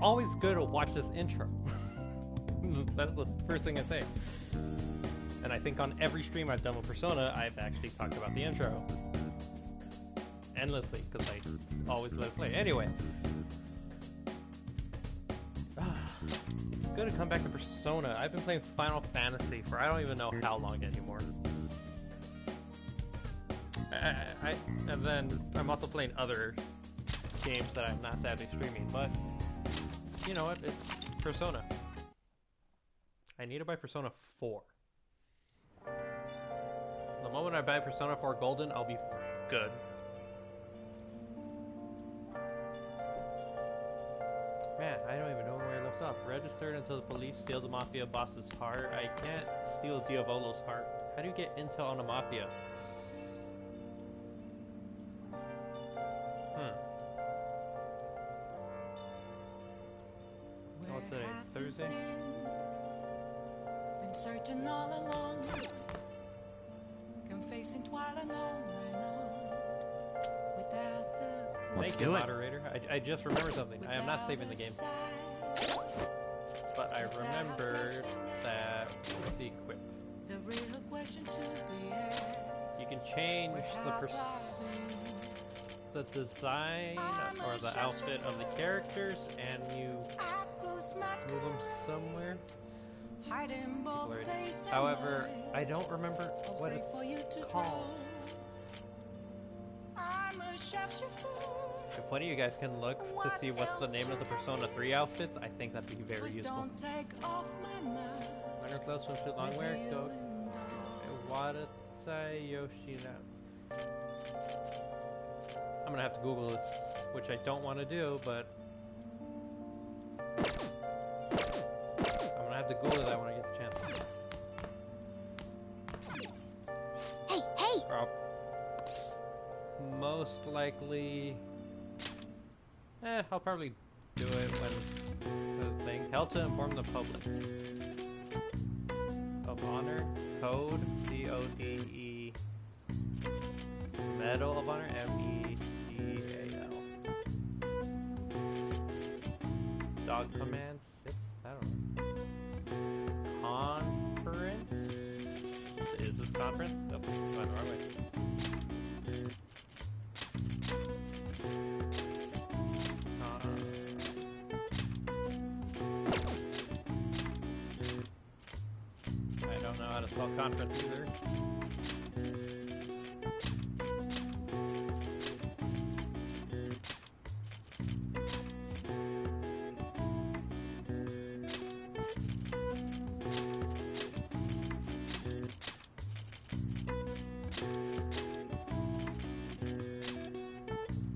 always good to watch this intro. That's the first thing I say. And I think on every stream I've done with Persona, I've actually talked about the intro. Endlessly, because I always let it play. Anyway. It's good to come back to Persona. I've been playing Final Fantasy for I don't even know how long anymore. And then I'm also playing other games that I'm not sadly streaming, but you know what? It's Persona. I need to buy Persona 4. The moment I buy Persona 4 Golden, I'll be good. Man, I don't even know where I left off. Registered until the police steal the Mafia boss's heart. I can't steal Diavolo's heart. How do you get intel on the Mafia? What's today? Thursday? Been searching all along. Confessing while alone without the Thank you, moderator. I just remembered something. I am not saving the game. But I remembered that what's the equip? You can change the design or the outfit of the characters, and you move them somewhere. However, I don't remember what it's called. If one of you guys can look to see what's the name of the Persona 3 outfits, I think that'd be very useful. Winter clothes, swimsuit, longwear, go. Wadatai Yoshina. I'm gonna have to Google this, which I don't want to do, but I'm gonna have to Google that when I get the chance. Hey! Most likely, I'll probably do it when the thing. Held to inform the public of honor. Code CODE. Medal of Honor MEDAL. Dog Command 6. I don't know. Conference. Is this conference? Oh, going the wrong way. I don't know how to spell conference either.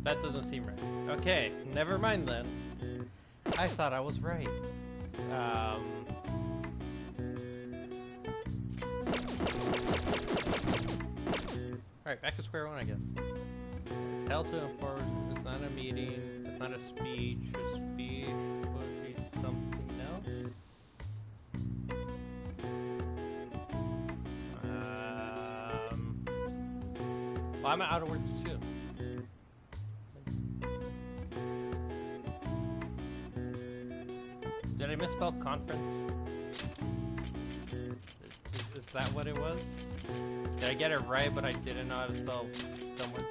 That doesn't seem right. Okay, never mind then. I thought I was right. Alright, back to square one, I guess. It's held to inform. It's not a meeting. It's not a speech. A speech would be something else. Well, I'm out of words too. Did I misspell conference? Is that what it was? Did I get it right, but I didn't know how to spell somewhere?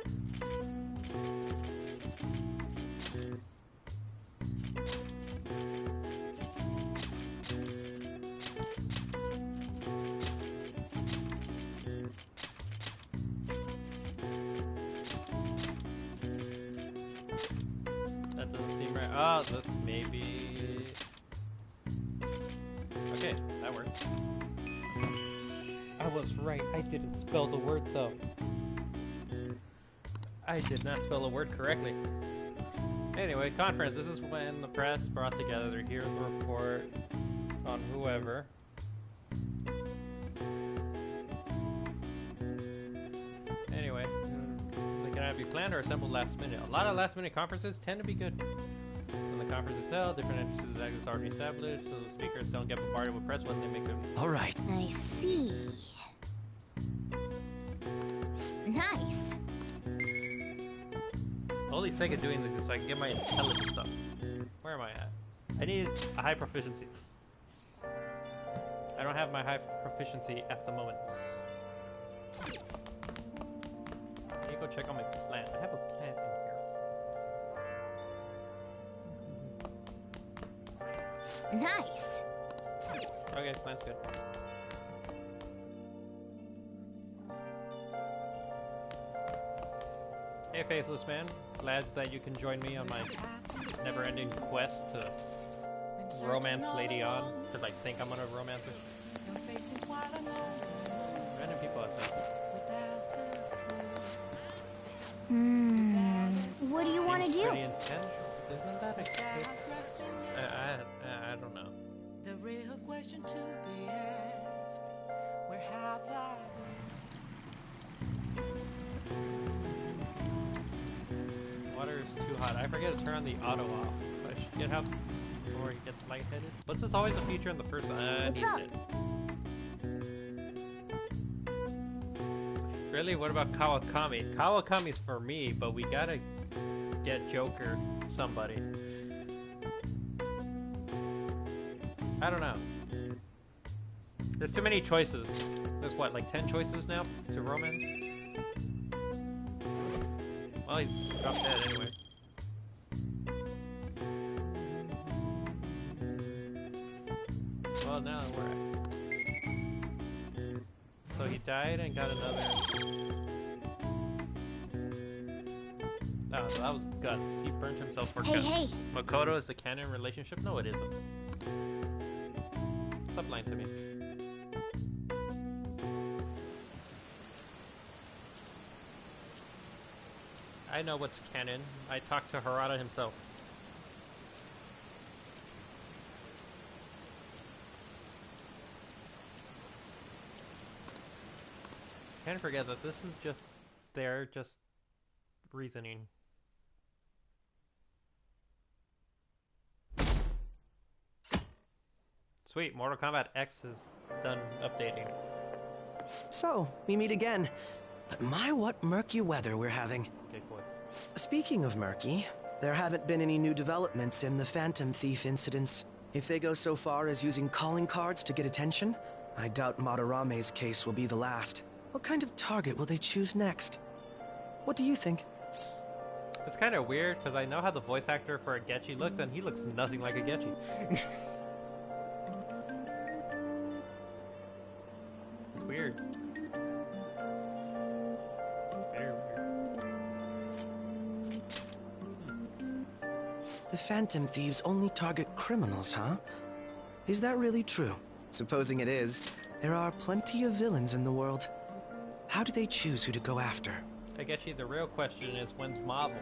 That doesn't seem right. Oh, this maybe... Okay, that works. I was right. I didn't spell the word though. I did not spell the word correctly. Anyway, conference. This is when the press brought together their heroes report on whoever. Anyway, they cannot be planned or assembled last minute. A lot of last minute conferences tend to be good. When the conference is held, different entrances are already established, so the speakers don't get bombarded with press when they make them. All right. I see. Nice. The only sake of doing this is so I can get my intelligence up. Where am I at? I need a high proficiency. I don't have my high proficiency at the moment. I need to go check on my plant. I have a plant in here. Nice. Okay, plant's good. Hey, Faithless Man. Glad that you can join me on my never-ending quest to romance Lady On, because I think I'm gonna romance her. Random people outside. What do you want to Seems do? pretty intense. Isn't that a good... I don't know. The real question to be asked, where have I been? Water is too hot. I forget to turn on the auto off. I should get help before he gets lightheaded. But this is always a feature in the first one. What's up? Really? What about Kawakami? Kawakami's for me, but we gotta get Joker somebody. I don't know. There's too many choices. There's what, like 10 choices now to romance? Well, he's dropped dead anyway. Well, now we're at... So he died and got another... Oh, so that was guts. He burnt himself for guts. Hey. Makoto is the canon relationship? No, it isn't. Stop lying to me. I know what's canon. I talked to Harada himself. Can't forget that this is just their reasoning. Sweet, Mortal Kombat X is done updating. So, we meet again. But my, what murky weather we're having. Okay, boy. Speaking of murky, there haven't been any new developments in the Phantom Thief incidents. If they go so far as using calling cards to get attention, I doubt Madarame's case will be the last. What kind of target will they choose next? What do you think? It's kind of weird, because I know how the voice actor for Agechi looks, and he looks nothing like Agechi. It's weird. Very weird. The Phantom Thieves only target criminals, huh? Is that really true? Supposing it is, there are plenty of villains in the world. How do they choose who to go after? Agechi, the real question is, when's Marvel?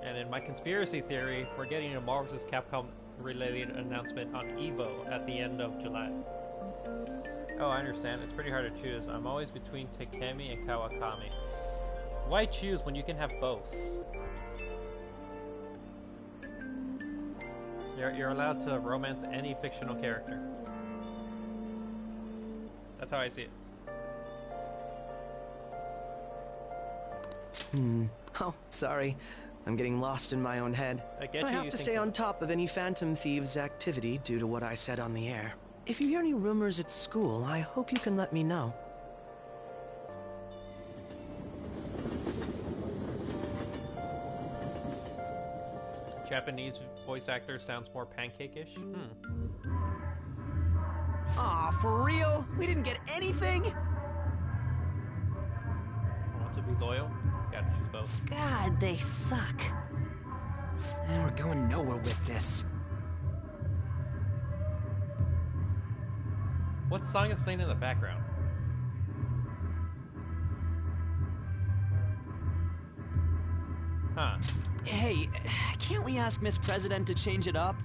And in my conspiracy theory, we're getting a Marvel vs. Capcom related announcement on EVO at the end of July. Oh, I understand. It's pretty hard to choose. I'm always between Takemi and Kawakami. Why choose when you can have both? You're allowed to romance any fictional character. That's how I see it. Oh, sorry. I'm getting lost in my own head. I get I you. have to stay on top of any Phantom Thieves activity due to what I said on the air. If you hear any rumors at school, I hope you can let me know. Japanese voice actor sounds more pancake-ish. Aw, for real? We didn't get anything? Want to be loyal? Gotta choose both. God, they suck. And we're going nowhere with this. What song is playing in the background? Huh. Hey, can't we ask Miss President to change it up?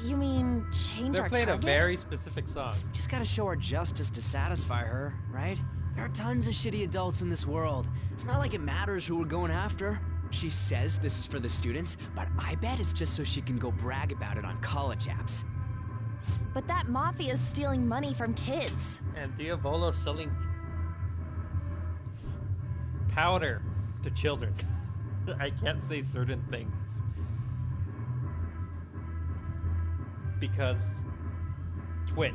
You mean change They're our playing target? a very specific song. Just gotta show her justice to satisfy her, right? There are tons of shitty adults in this world. It's not like it matters who we're going after. She says this is for the students, but I bet it's just so she can go brag about it on college apps. But that mafia's stealing money from kids. And Diavolo selling powder to children. I can't say certain things because Twitch.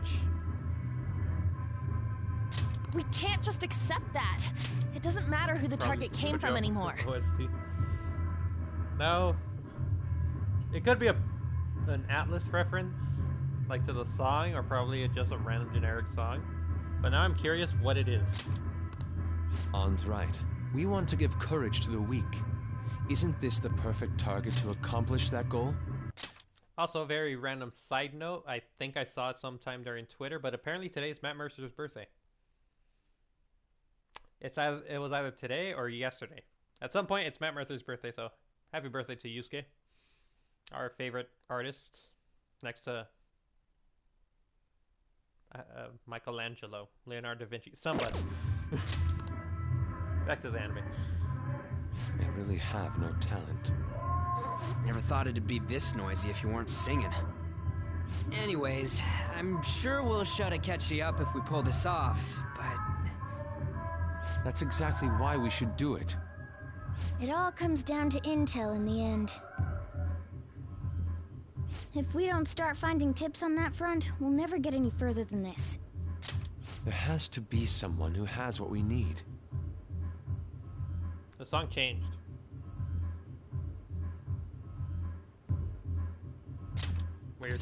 We can't just accept that. It doesn't matter who the target came from anymore. OST. No. It could be an Atlas reference, like to the song, or probably just a random generic song. But now I'm curious what it is. On's right. We want to give courage to the weak. Isn't this the perfect target to accomplish that goal? Also, a very random side note. I think I saw it sometime during Twitter, but apparently today is Matt Mercer's birthday. It was either today or yesterday. At some point, it's Matt Mercer's birthday, so happy birthday to Yusuke, our favorite artist, next to Michelangelo, Leonardo da Vinci, somebody. Back to the anime. I really have no talent. Never thought it'd be this noisy if you weren't singing. Anyways, I'm sure we'll show to catch you up if we pull this off, but... That's exactly why we should do it. It all comes down to intel in the end. If we don't start finding tips on that front, we'll never get any further than this. There has to be someone who has what we need. The song changed. Weird.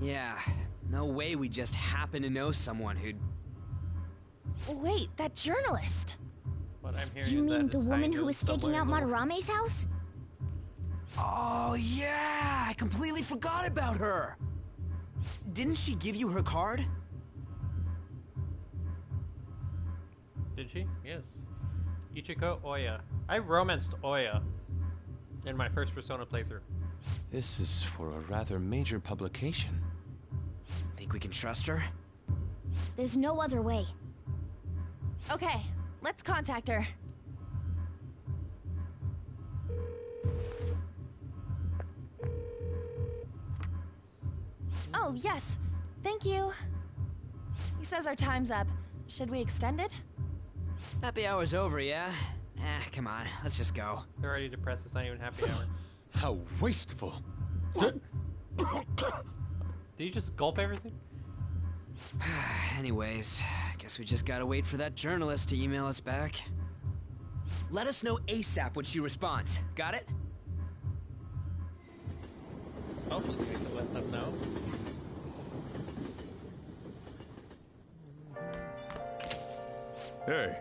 Yeah, no way we just happen to know someone who'd... Wait, that journalist. What I'm hearing You is that mean the it's woman hiding who was staking somewhere out in the- Madarame's house? Oh, yeah! I completely forgot about her! Didn't she give you her card? Did she? Yes. Ichiko Oya. I romanced Oya in my first Persona playthrough. This is for a rather major publication. Think we can trust her? There's no other way. Okay, let's contact her. Oh, yes. Thank you. He says our time's up. Should we extend it? Happy hour's over, yeah? Come on, let's just go. They're already depressed. It's not even happy hour. How wasteful! Did you just gulp everything? Anyways, guess we just gotta wait for that journalist to email us back. Let us know ASAP when she responds. Got it? Hopefully we can let them know. Hey,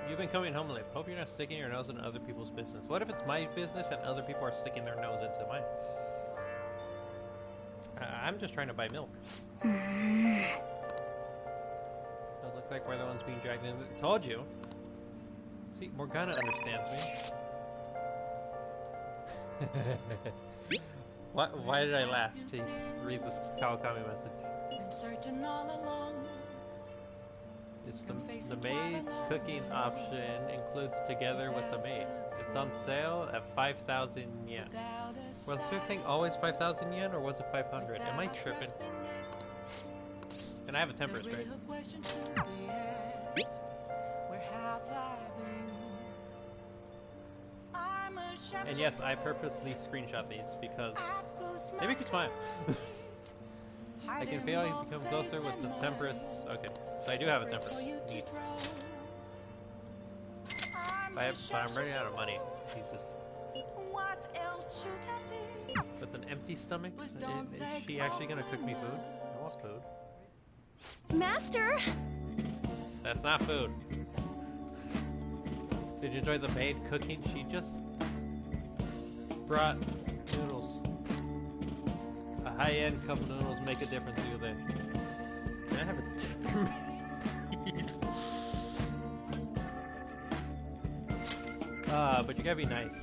You've been coming home late. Hope you're not sticking your nose in other people's business. What if it's my business and other people are sticking their nose into mine? I'm just trying to buy milk. So it looks like we're the ones being dragged in. Told you. See, Morgana understands me. Why did I laugh to read this Kawakami message? Been searching all along. It's the maid's cooking option includes together with the maid. It's on sale at 5,000 yen. Was your thing always 5,000 yen or was it 500? Am I tripping? And I have a temperance, right? And yes, I purposely screenshot these because they make you smile. I can feel you become closer with the temperance. Okay, so I do have a temperance. Neat. But I'm running out of money. Jesus. With an empty stomach? Is she actually gonna cook me food? I want food. Master! That's not food. Did you enjoy the maid cooking? She just brought noodles. A high-end cup of noodles make a difference to you there. Can I have a different maid? But you gotta be nice.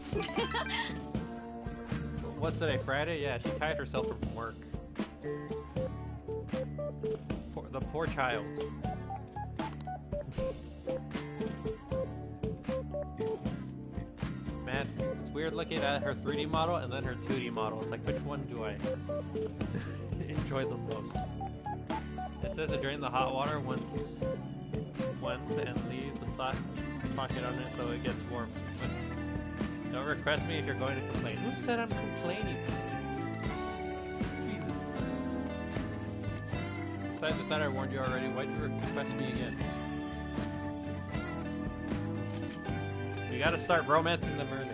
What's today, Friday? Yeah, she tired herself from work. The poor child. Man, it's weird looking at her 3D model and then her 2D model. It's like, which one do I enjoy the most? It says that during the hot water, once and leave the sock pocket on it so it gets warm. But don't request me if you're going to complain. Who said I'm complaining? Jesus. Besides, I thought I warned you already. Why'd you request me again? You gotta start romancing them early.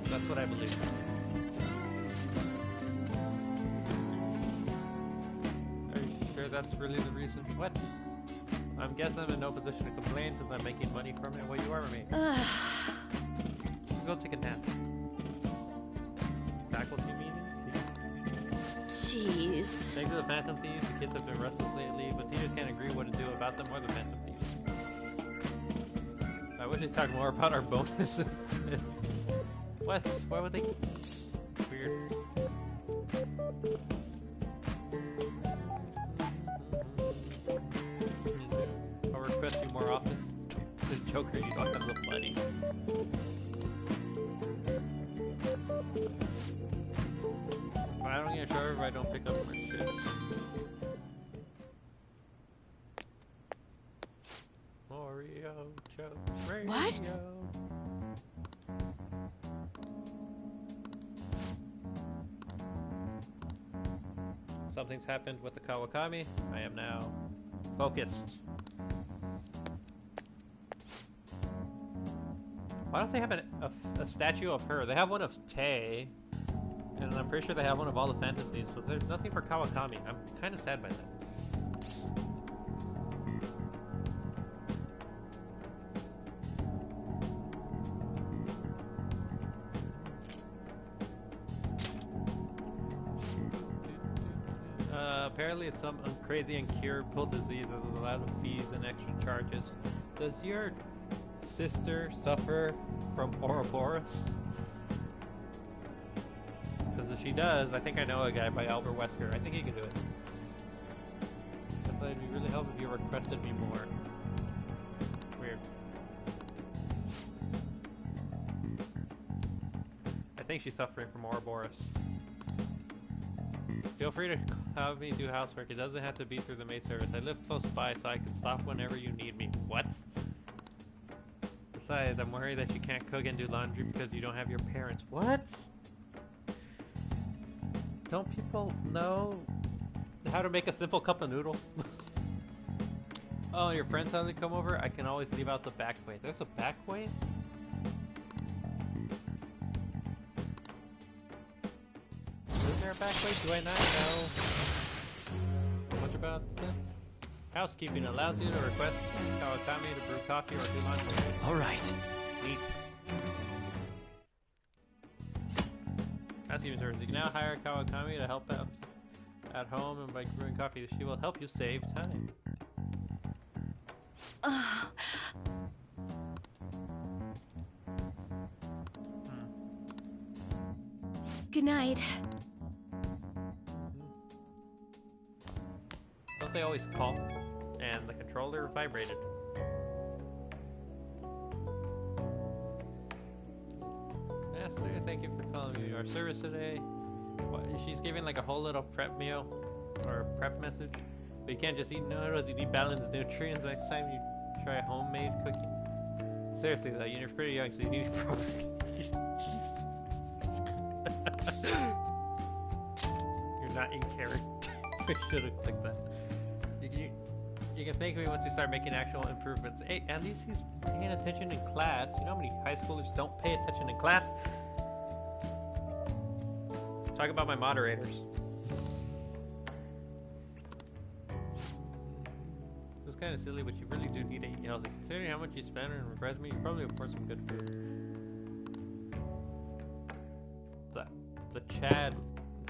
That's what I believe. Are you sure that's really the reason? What? I'm guessing I'm in no position to complain since I'm making money from it. What you are with me? Just go take a nap. Faculty meetings? Jeez. Thanks to the Phantom Thieves, the kids have been restless lately, but teachers can't agree what to do about them or the Phantom Thieves. I wish they'd talk more about our bonuses. What? Why would they? Weird. I'll request you more often. This Joker, you don't have the money. If I don't get sure if I don't pick up more shit. Mario, Joe, Radio. What? Something's happened with the Kawakami. I am now focused. Why don't they have a statue of her? They have one of Tay, and I'm pretty sure they have one of all the Phantom Thieves, but there's nothing for Kawakami. I'm kind of sad by that. Apparently it's some crazy incurable disease that has a lot of fees and extra charges. Does your sister suffer from Ouroboros? Because if she does, I think I know a guy by Albert Wesker. I think he can do it. I thought it'd be really helpful if you requested me more. Weird. I think she's suffering from Ouroboros. Feel free to have me do housework. It doesn't have to be through the maid service. I live close by, so I can stop whenever you need me. What? Besides, I'm worried that you can't cook and do laundry because you don't have your parents. What? Don't people know how to make a simple cup of noodles? Oh, your friends suddenly come over? I can always leave out the back way. There's a back way? Is there a back way? Do I not know much about this? Housekeeping allows you to request Kawakami to brew coffee or do laundry. Alright. Neat. Housekeeping service. You can now hire Kawakami to help out at home, and by brewing coffee, she will help you save time. Good night. Don't they always call? And the controller vibrated. Master, thank you for calling me our service today. What, she's giving like a whole little prep meal or prep message. But you can't just eat noodles, you need balanced nutrients next time you try homemade cooking. Seriously though, you're pretty young, so you need proper. You're not in character. I should have clicked that. You can thank me once you start making actual improvements. Hey, at least he's paying attention in class. You know how many high schoolers don't pay attention in class? Talk about my moderators. It's kind of silly, but you really do need to eat healthy. Considering how much you spend and refresh me, you probably afford some good food. The Chad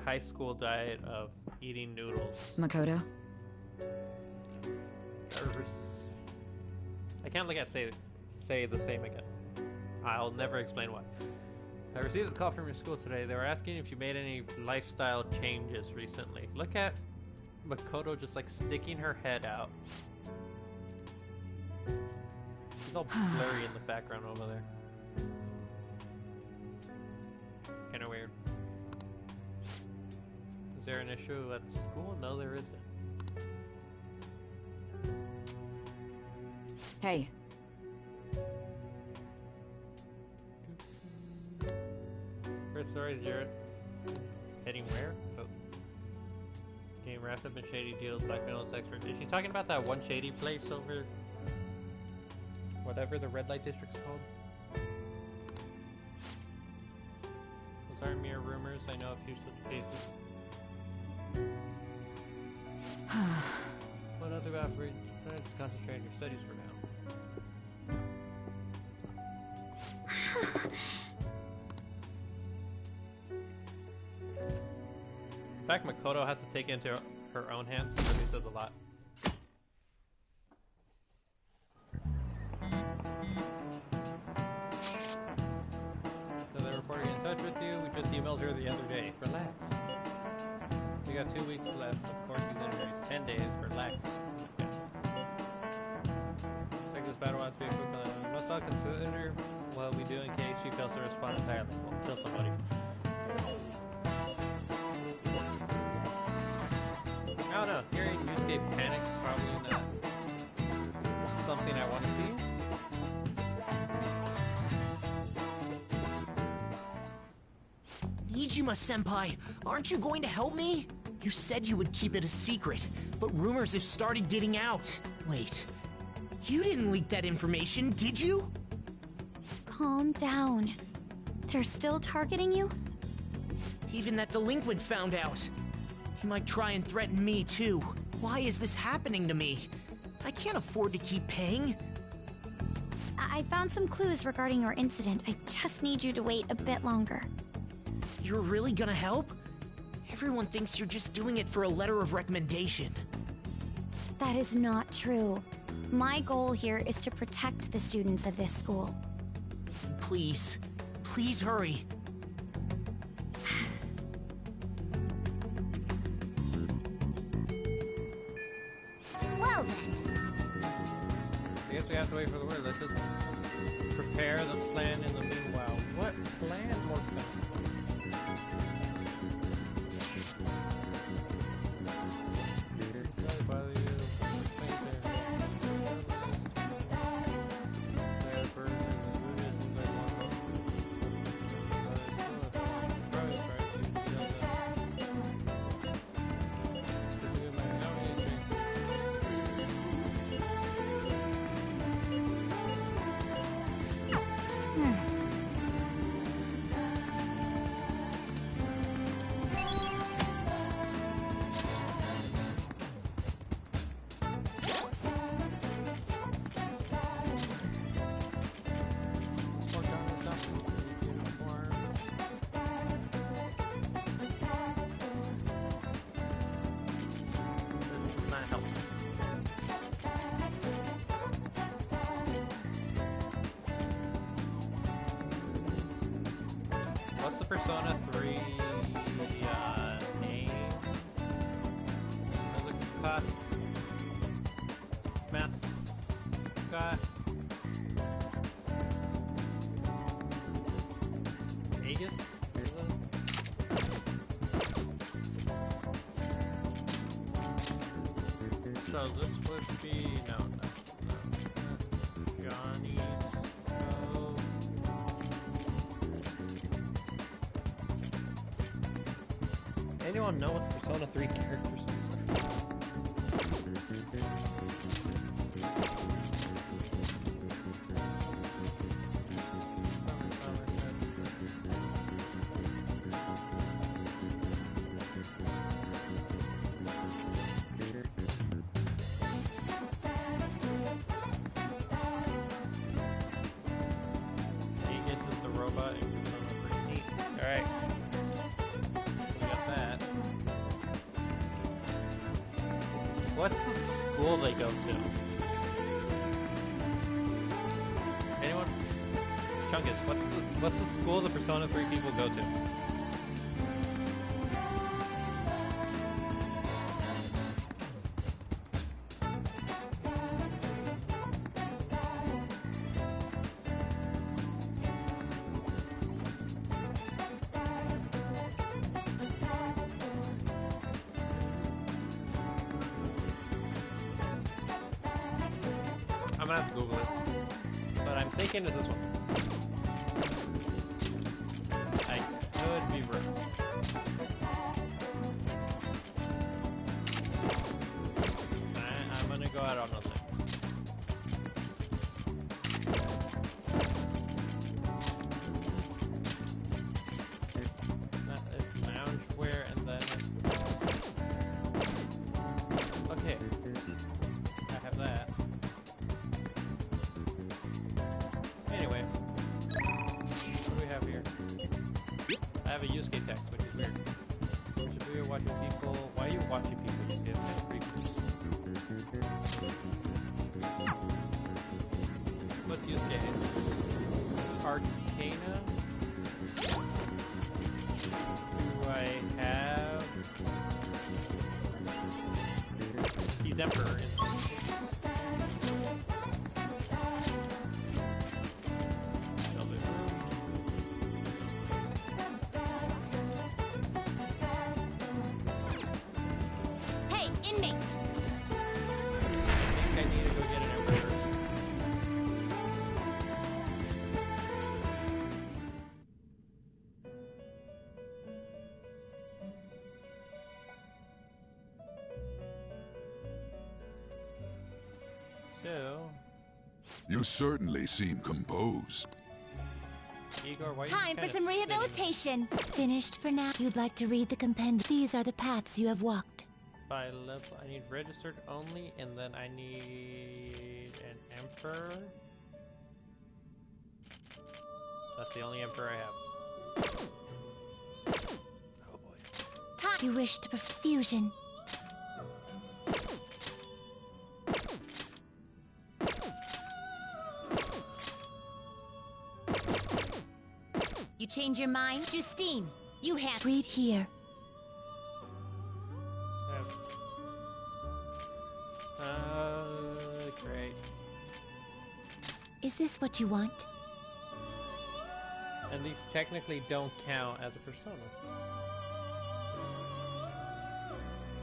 high school diet of eating noodles. Makoto? I can't look at say the same again. I'll never explain why. I received a call from your school today. They were asking if you made any lifestyle changes recently. Look at Makoto just like sticking her head out. She's all blurry in the background over there. Kinda weird. Is there an issue at school? No, there isn't. Hey, First story is Jared. Heading where? Oh. Game wrapped up in shady deals, blackmail and sex for. Is she talking about that one shady place over whatever the red light district's called? Those aren't mere rumors. I know a few such cases. Well, not too bad for you. Just concentrate on your studies for now. In fact, Makoto has to take it into her own hands. It really says a lot. So the reporter get in touch with you. We just emailed her the other day. Relax. We got 2 weeks left. Of course, he's interviewed 10 days. Relax. Okay. Expect this battle out to be a quick one. Must all consider what we do in case she fails to respond entirely. We'll kill somebody. I don't know. Hearing Newscape panic probably not something I want to see. Nijima-senpai, aren't you going to help me? You said you would keep it a secret, but rumors have started getting out. Wait, you didn't leak that information, did you? Calm down. They're still targeting you? Even that delinquent found out. He might try and threaten me too. Why is this happening to me? I can't afford to keep paying. I found some clues regarding your incident. I just need you to wait a bit longer. You're really gonna help? Everyone thinks you're just doing it for a letter of recommendation. That is not true. My goal here is to protect the students of this school. Please, please hurry. Well then. I guess we have to wait for the word. Let's just prepare the plan in the meanwhile. What plan, Morgan? Sorry to bother you. What's the Persona 3 name? Another class mascot? Aegis? So this would be no. Johnny's Anyone know what the Persona 3 characters are? Aegis is the robot in Persona 3. Alright. What's the school they go to? Anyone? Chungus, what's the school the Persona 3 people go to? I'm gonna have to Google it. But I'm thinking it's this one. I could be wrong. I'm gonna go out on a limb. It's loungewear and then... Okay. I have that. Anyway. What do we have here? I have a Yusuke text, which is weird. Should we be watching people? Why are you watching people, Yusuke? It's kind of creepy. What's Yusuke? Arcana? Do I have... He's Emperor. Hey, inmate! I think I need to go get an Emperor. So, You certainly seem composed. Igor, why are you Time for kinda some sitting- rehabilitation. Finished for now. You'd like to read the compendium. These are the paths you have walked. By level, I need registered only, and then I need an Emperor. That's the only Emperor I have. Oh boy. Time. You wish to fusion. You change your mind? Justine, you have... Read here. Great. Is this what you want? And these technically don't count as a persona.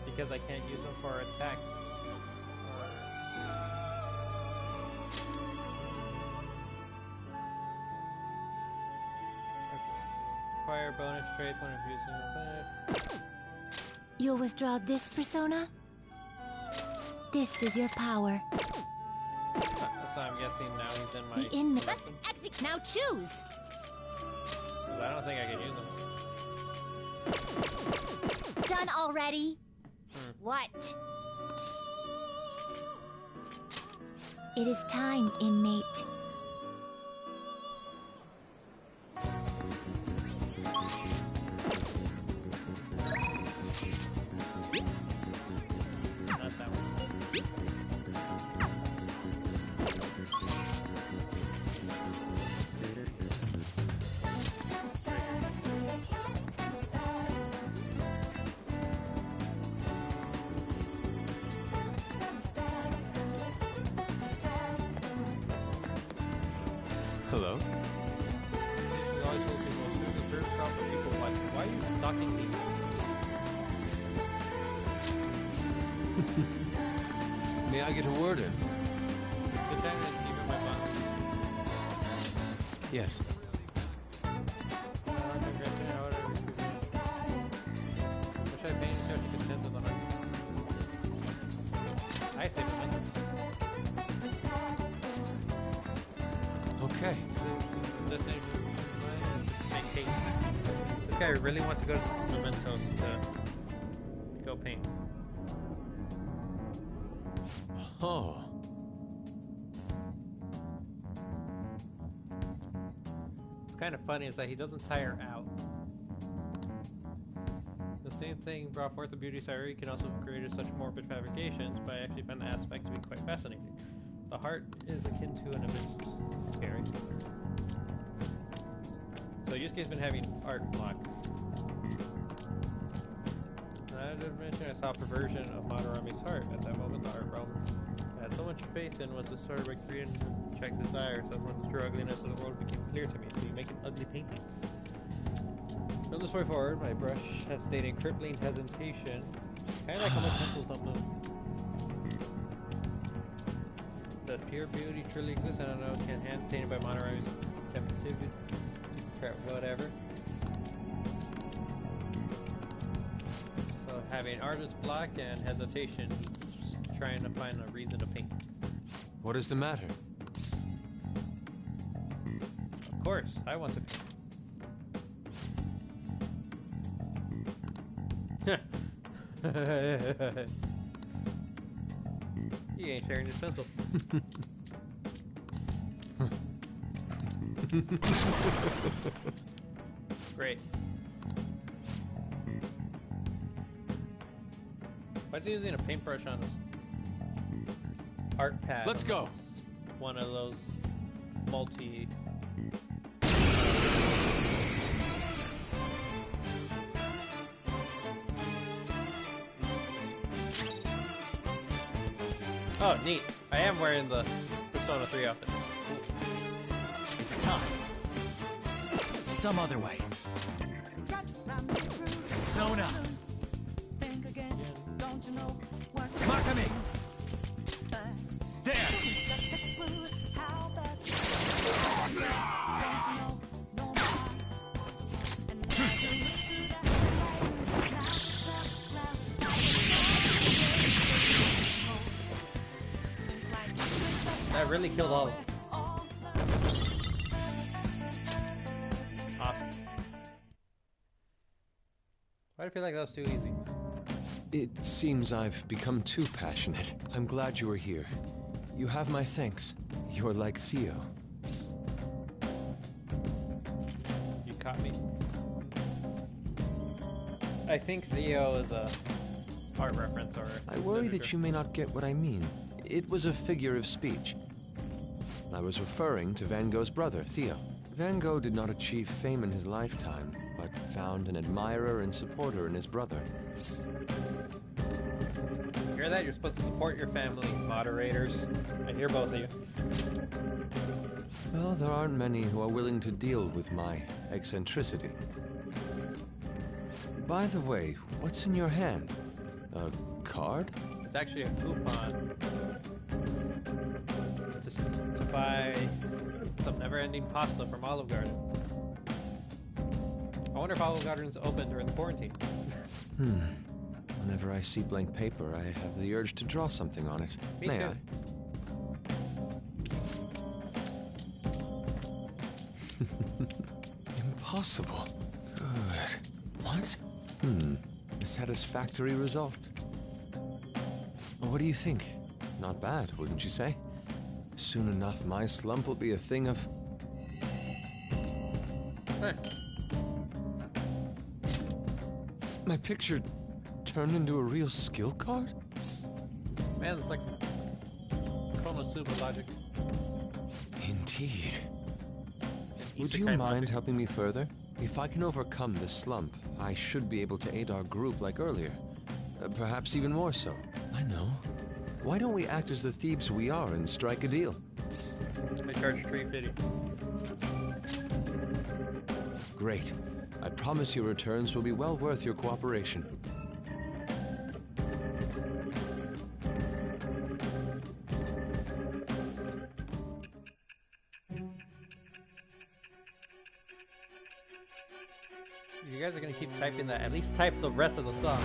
Because I can't use them for attacks. Acquire bonus traits when using You'll withdraw this persona? This is your power. so I'm guessing now he's in my The inmate. collection? Let's now choose! 'Cause I don't think I can use them. Done already? What? It is time, inmate. Not that one. Hello? You always hope people will do the first crop of people watching. Why are you stalking me? May I get a word in? The time is keeping my butt. Yes. What should I paint instead to content of the heart? I say mementos. Okay. This guy really wants to go to mementos to go paint. Oh. What's kind of funny is that he doesn't tire out. The same thing brought forth the beauty Sayuri can also create such morbid fabrications, but I actually find the aspect to be quite fascinating. The heart is akin to an abyss. Scary. So Yusuke's been having art block. I did mention I saw a perversion of Madarame's heart. At that moment, the art realm I had so much faith in was distorted by greed and checked desires. That's when the true ugliness of the world became clear to me. So you make an ugly painting. From this point forward, my brush has stayed in crippling hesitation. Kind of like how my pencils don't move. The that pure beauty truly exists. I don't know. Can hand tainted by Monterey's captivity. Whatever. So having artist block and hesitation, he's trying to find a reason to paint. What is the matter? Of course, I want to paint. He ain't sharing his pencil. Great. Why is he using a paintbrush on his art pad? Let's go. One of those multi. Oh, neat. I am wearing the Persona 3 outfit. It's time. Some other way. Persona. Makami. There. That really killed all of them. Awesome. Why do I feel like that was too easy? It seems I've become too passionate. I'm glad you are here. You have my thanks. You're like Theo. You caught me. I think Theo is a art reference or... I worry that you may not get what I mean. It was a figure of speech. I was referring to Van Gogh's brother, Theo. Van Gogh did not achieve fame in his lifetime, but found an admirer and supporter in his brother. Hear that? You're supposed to support your family, moderators. I hear both of you. Well, there aren't many who are willing to deal with my eccentricity. By the way, what's in your hand? A card? It's actually a coupon to buy some never-ending pasta from Olive Garden. I wonder if Olive Garden's open during the quarantine. Whenever I see blank paper, I have the urge to draw something on it. Me too. Impossible. Good. What? A satisfactory result. Well, what do you think? Not bad, wouldn't you say? Soon enough, my slump will be a thing of... Hey. My picture turned into a real skill card? Man, it's like Konosuba logic. Indeed. Would Isekai you mind logic. helping me further? If I can overcome this slump, I should be able to aid our group like earlier. Perhaps even more so. I know. Why don't we act as the thieves we are and strike a deal? I charge $3.50. Great. I promise your returns will be well worth your cooperation. You guys are gonna keep typing that. At least type the rest of the song.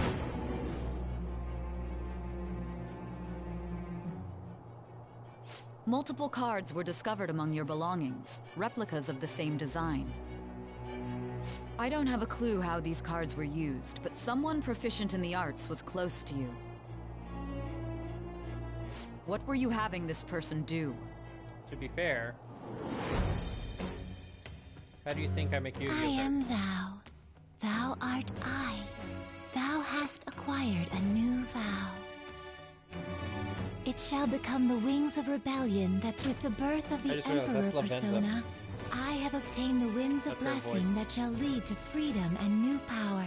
Multiple cards were discovered among your belongings, replicas of the same design. I don't have a clue how these cards were used, but someone proficient in the arts was close to you. What were you having this person do? To be fair, how do you think I make you? I am thou. Thou art I. Thou hast acquired a new vow. It shall become the wings of rebellion that with the birth of I the just realized Emperor that's La Venza. persona, I have obtained the winds of That's her blessing voice. that shall lead to freedom and new power.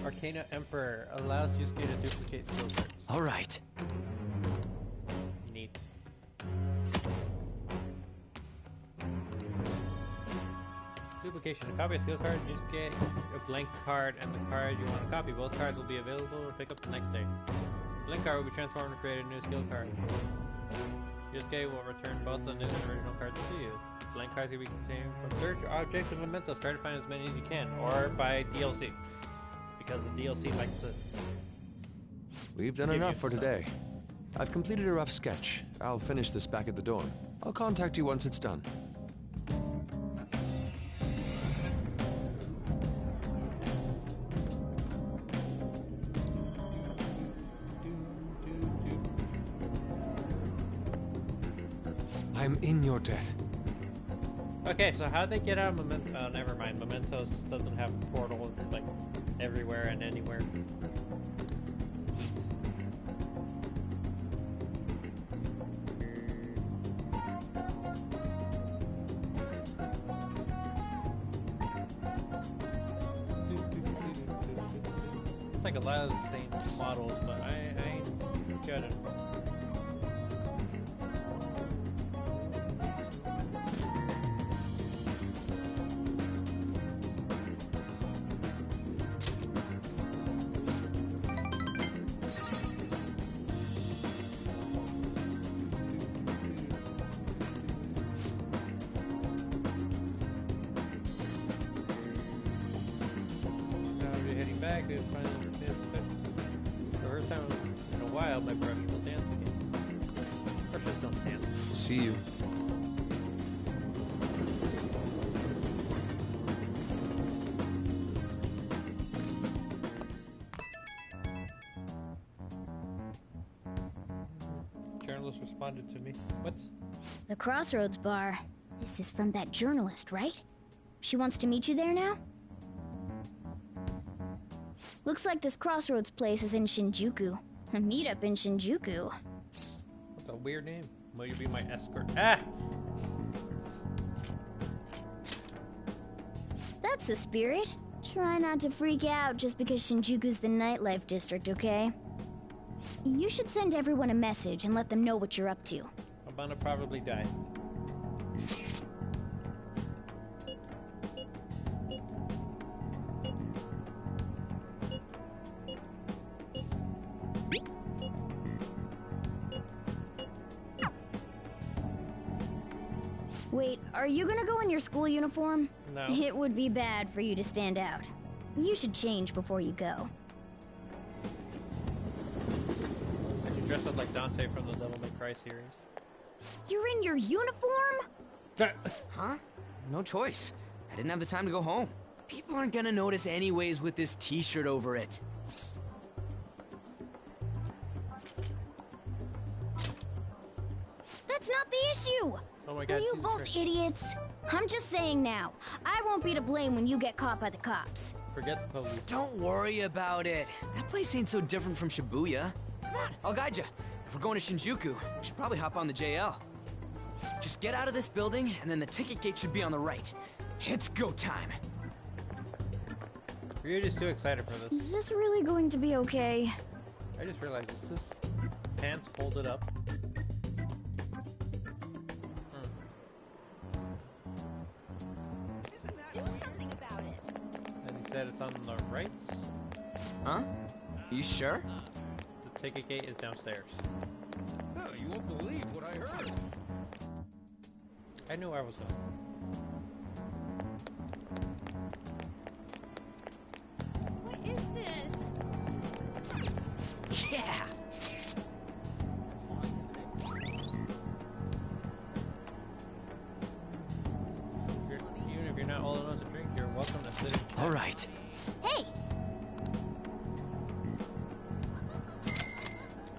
Arcana Emperor allows Yusuke to duplicate skill cards. All right. Neat. application. To copy a skill card, just get a blank card and the card you want to copy. Both cards will be available to pick up the next day. The blank card will be transformed to create a new skill card. Yusuke will return both the new and original cards to you. Blank cards can be obtained from search objects and mementos. Try to find as many as you can, or by DLC. Because the DLC likes to... We've done enough for today. I've completed a rough sketch. I'll finish this back at the dorm. I'll contact you once it's done. I'm in your debt. Okay, so how'd they get out of Mementos? Oh, never mind. Mementos doesn't have a portal, like, everywhere and anywhere. It's like a lot of the same models, but I ain't judging. Back to find the first time in a while my brush will dance again. Brushes don't dance. See you. Journalist responded to me. What? The Crossroads bar. This is from that journalist, right? She wants to meet you there now? Looks like this Crossroads place is in Shinjuku. A meetup in Shinjuku. That's a weird name. Will you be my escort? Ah! That's the spirit. Try not to freak out just because Shinjuku's the nightlife district, okay? You should send everyone a message and let them know what you're up to. I'm gonna probably die. Wait, are you gonna go in your school uniform? No. It would be bad for you to stand out. You should change before you go. I should dress up like Dante from the Devil May Cry series. You're in your uniform? Huh? No choice. I didn't have the time to go home. People aren't gonna notice anyways with this t-shirt over it. That's not the issue! Oh my god. Are you both idiots? I'm just saying now. I won't be to blame when you get caught by the cops. Forget the police. Don't worry about it. That place ain't so different from Shibuya. Come on, I'll guide you. If we're going to Shinjuku, we should probably hop on the JL. Just get out of this building, and then the ticket gate should be on the right. It's go time. You're just too excited for this. Is this really going to be okay? I just realized this is pants folded up. Do something about it. And he said it's on the right. Huh? You sure? The ticket gate is downstairs. Oh, you won't believe what I heard. I knew where I was going. What is this? Yeah! Even if you're not old enough to drink, you're welcome to sit in. All right. Hey!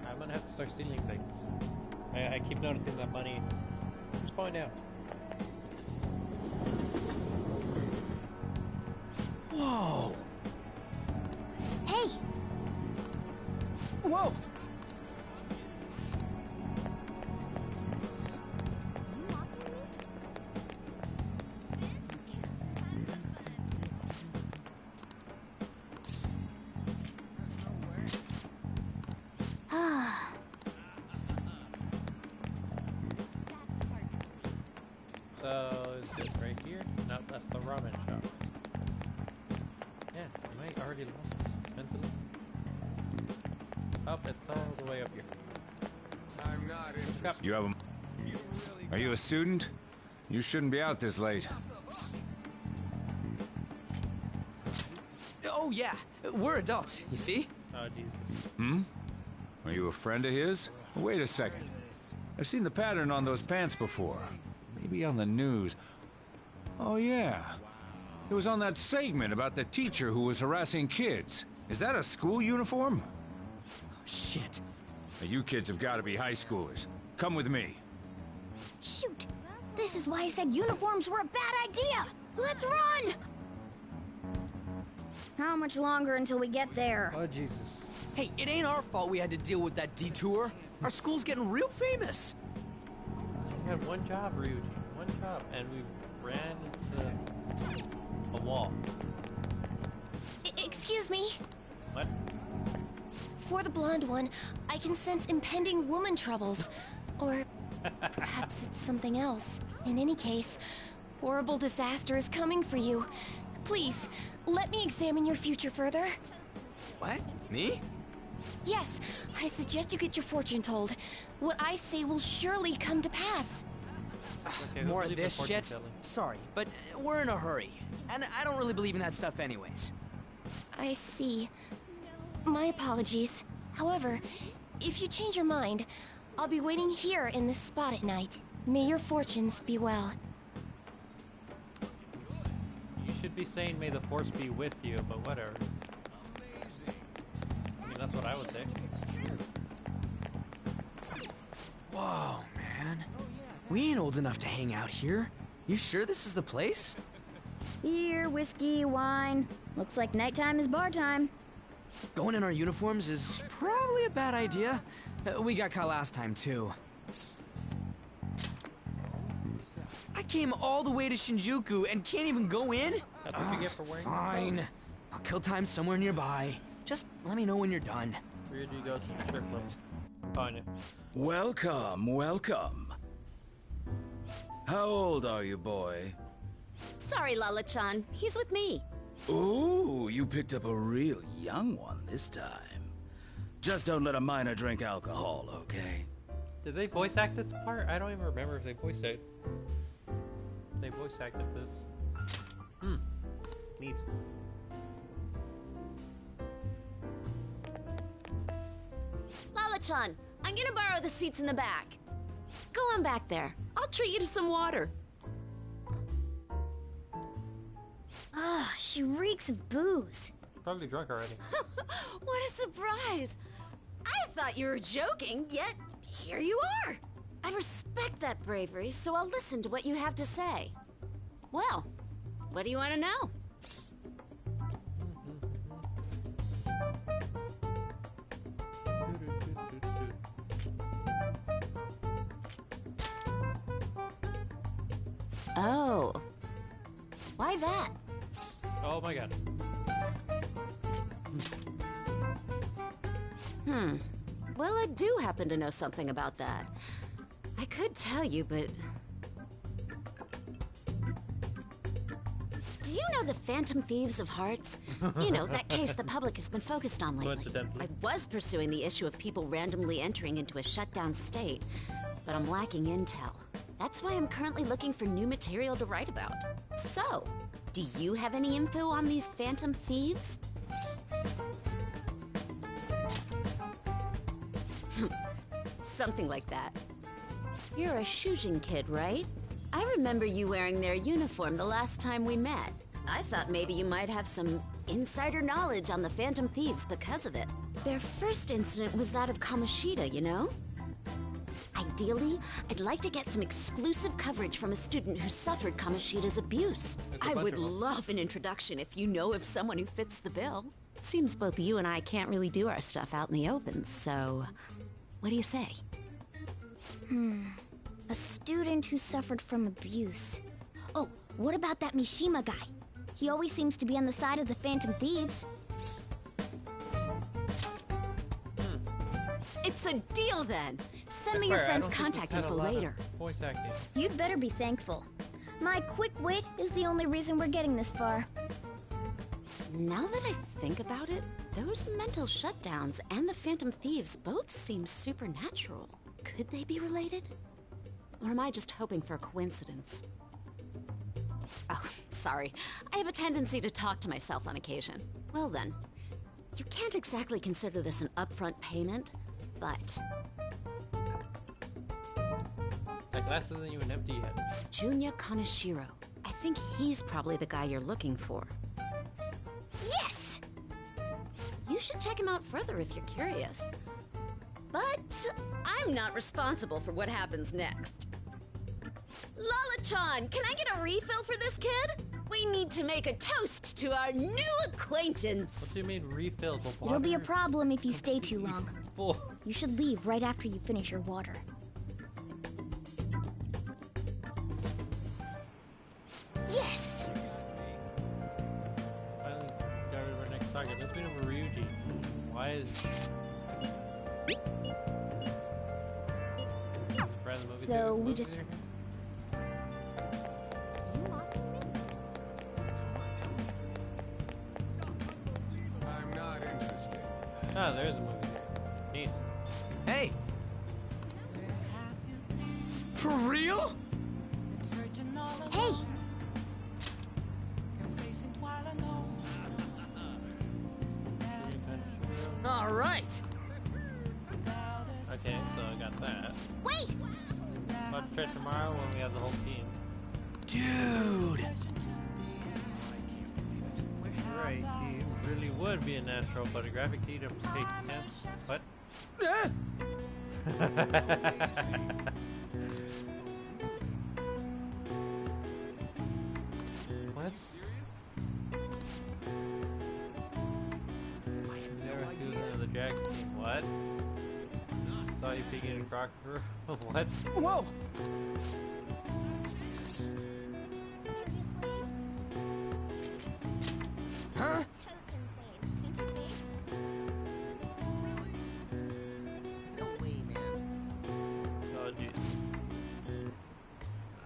I'm gonna have to start stealing things. I keep noticing that money is going down. Whoa! Hey! Whoa! So is it right here? Nope, That's the ramen shop. Yeah, am I already lost mentally? Up, it's all the way up here. I'm not interested. You have a... Are you a student? You shouldn't be out this late. Oh yeah, we're adults, you see? Oh, Jesus. Hmm? Are you a friend of his? Wait a second. I've seen the pattern on those pants before. Maybe on the news. Oh yeah. It was on that segment about the teacher who was harassing kids. Is that a school uniform? Shit. Now, you kids have got to be high schoolers. Come with me. Shoot! This is why I said uniforms were a bad idea! Let's run! How much longer until we get there? Oh, Jesus. Hey, it ain't our fault we had to deal with that detour. Our school's getting real famous. We had one job, Ryuji. One job. And we ran into a wall. Excuse me? What? For the blonde one, I can sense impending woman troubles. Or perhaps it's something else. In any case, horrible disaster is coming for you. Please, let me examine your future further. What? Me? Yes, I suggest you get your fortune told. What I say will surely come to pass. Okay, More of this shit? Sorry, but we're in a hurry. And I don't really believe in that stuff anyways. I see. My apologies. However, if you change your mind, I'll be waiting here in this spot at night. May your fortunes be well. You should be saying, may the force be with you, but whatever. I mean, that's what I would say. Whoa, man. We ain't old enough to hang out here. You sure this is the place? Beer, whiskey, wine. Looks like nighttime is bar time. Going in our uniforms is probably a bad idea. We got caught last time, too. I came all the way to Shinjuku and can't even go in? That's what you get for wearing Fine. clothes. I'll kill time somewhere nearby. Just let me know when you're done. Ryuji goes to the strip club. Find it. Welcome, welcome. How old are you, boy? Sorry, Lala-chan. He's with me. Ooh, you picked up a real young one this time. Just don't let a minor drink alcohol, okay? Did they voice act this part? I don't even remember if they voice acted. They voice acted this. Hmm. Neat. Lala-chan, I'm gonna borrow the seats in the back. Go on back there. I'll treat you to some water. Ah, she reeks of booze. Probably drunk already. What a surprise! I thought you were joking, yet here you are. I respect that bravery, so I'll listen to what you have to say. Well, what do you want to know? Oh. Why that? Oh my god. Well, I do happen to know something about that. I could tell you, but... Do you know the Phantom Thieves of Hearts? You know, that case the public has been focused on lately. Coincidentally. I was pursuing the issue of people randomly entering into a shutdown state, but I'm lacking intel. That's why I'm currently looking for new material to write about. So, do you have any info on these Phantom Thieves? Something like that. You're a Shujin kid, right? I remember you wearing their uniform the last time we met. I thought maybe you might have some insider knowledge on the Phantom Thieves because of it. Their first incident was that of Kamoshida, you know? Ideally, I'd like to get some exclusive coverage from a student who suffered Kamoshida's abuse. I would love an introduction if you know of someone who fits the bill. Seems both you and I can't really do our stuff out in the open, so... What do you say? A student who suffered from abuse. Oh, what about that Mishima guy? He always seems to be on the side of the Phantom Thieves. It's a deal then! Send me your friend's contact info later. Voice acting. You'd better be thankful. My quick wit is the only reason we're getting this far. Now that I think about it, those mental shutdowns and the Phantom Thieves both seem supernatural. Could they be related? Or am I just hoping for a coincidence? Oh, sorry. I have a tendency to talk to myself on occasion. Well then, you can't exactly consider this an upfront payment, but... That glass isn't even empty yet. Junya Kaneshiro. I think he's probably the guy you're looking for. Yes! You should check him out further if you're curious. But I'm not responsible for what happens next. Lala-chan, can I get a refill for this kid? We need to make a toast to our new acquaintance. What do you mean refills? It'll be a problem if you stay too long. Full. You should leave right after you finish your water. Yes! Finally got rid of our next target. Let's meet over Ryuji. Why is... Surprise the movie So, we movie just... theater? I'm not interested. Ah, there's a movie theater. Nice. Hey! For real? Hey! All right. Okay, so I got that. Wait! About to try tomorrow when we have the whole team. Dude! Right, he really would be a natural, but a graphic item takes 10. What? What? Never seen one of the drag team. What? Saw you peeking in Croc. What? Whoa! Huh? Oh Jesus!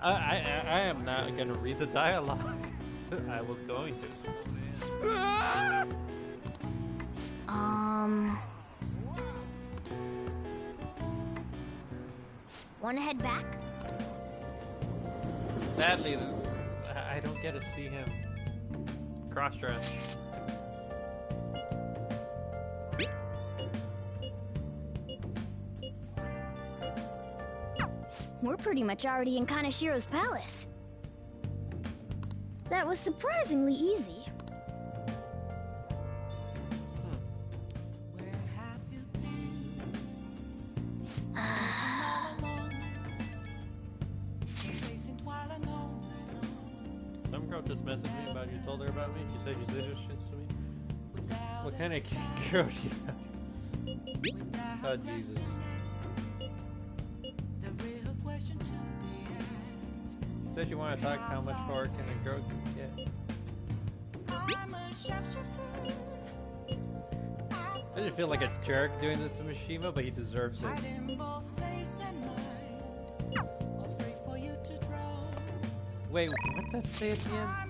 I am not gonna read the dialogue. I was going to. Wanna head back? Sadly, I don't get to see him cross-dress. We're pretty much already in Kaneshiro's palace. That was surprisingly easy. Some girl just messaged me about you told her about me. She said you did this shit to me. What kind of girl she Oh Jesus. She said you want to talk how much more can a girl get. I just feel like a jerk doing this to Mishima, but he deserves it. Wait, what did that say at the end?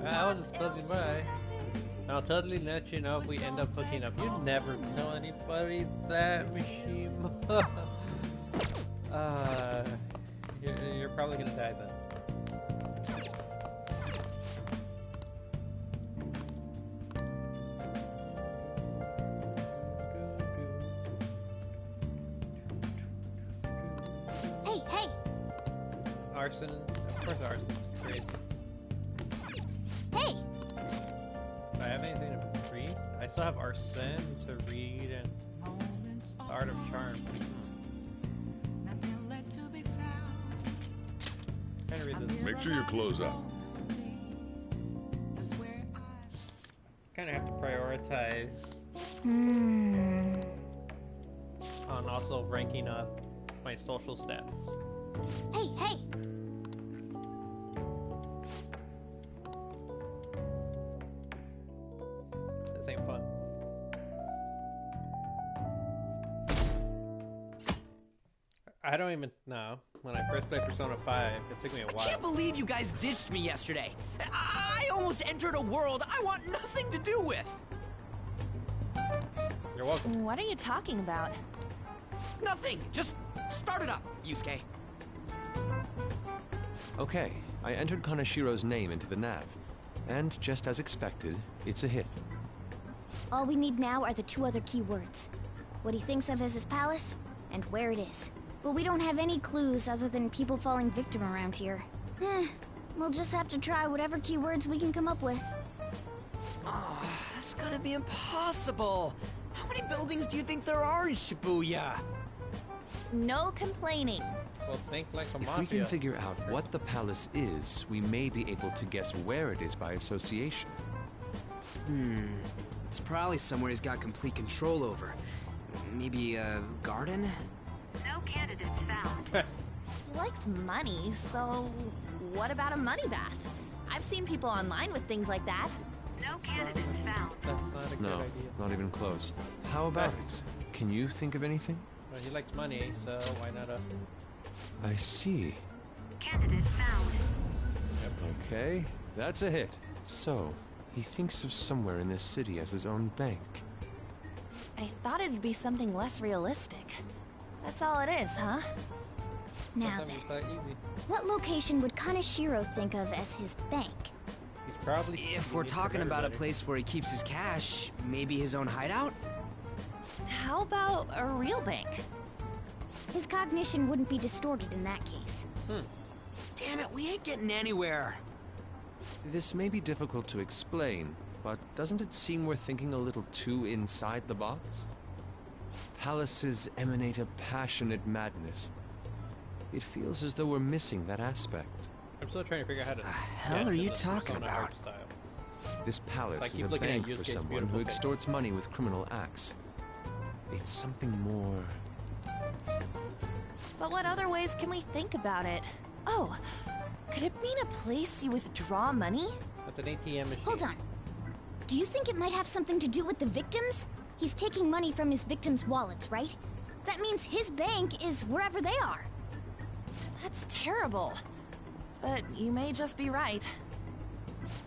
I was just buzzing by. I'll totally let you know if we end up hooking up. You never tell anybody that, Mishima. You're probably gonna die then. Hey, hey! Arson, of course arson's crazy. Hey! Do I have anything to read? I still have Arsene to read and the Art of Charm. Trying to read this. Make sure you close up. Kind of have to prioritize on also ranking up my social stats. Hey, hey! This ain't fun. I don't even know. When I first played Persona 5, it took me a I while. can't believe you guys ditched me yesterday. I almost entered a world I want nothing to do with. You're welcome. What are you talking about? Nothing. Just start it up, Yusuke. Okay, I entered Kaneshiro's name into the nav. And just as expected, it's a hit. All we need now are the 2 other keywords. What he thinks of as his palace, and where it is. But we don't have any clues other than people falling victim around here. We'll just have to try whatever keywords we can come up with. Oh, that's gonna be impossible. How many buildings do you think there are in Shibuya? No complaining. Well, think like a If mafia. we can figure out what the palace is, we may be able to guess where it is by association. It's probably somewhere he's got complete control over. Maybe a garden? No candidates found. He likes money, so what about a money bath? I've seen people online with things like that. No candidates found. That's not a good No, idea. not even close. How about it? Can you think of anything? Well, he likes money, so why not a... I see. Candidates found. Okay, that's a hit. So, he thinks of somewhere in this city as his own bank. I thought it'd be something less realistic. That's all it is, huh? Now Sometimes then, it's that easy. what location would Kaneshiro think of as his bank? He's probably... If we're talking about a place where he keeps his cash, maybe his own hideout? How about a real bank? His cognition wouldn't be distorted in that case. Damn it, we ain't getting anywhere. This may be difficult to explain, but doesn't it seem we're thinking a little too inside the box? Palaces emanate a passionate madness. It feels as though we're missing that aspect. I'm still trying to figure out how to... hell are you talking Persona about? art style. This palace Like, is keep a looking at bank Yusuke's for someone beautiful who face. extorts money with criminal acts. It's something more... But what other ways can we think about it? Oh, could it mean a place you withdraw money? With an ATM machine. Hold on. Do you think it might have something to do with the victims? He's taking money from his victims' wallets, right? That means his bank is wherever they are. That's terrible. But you may just be right.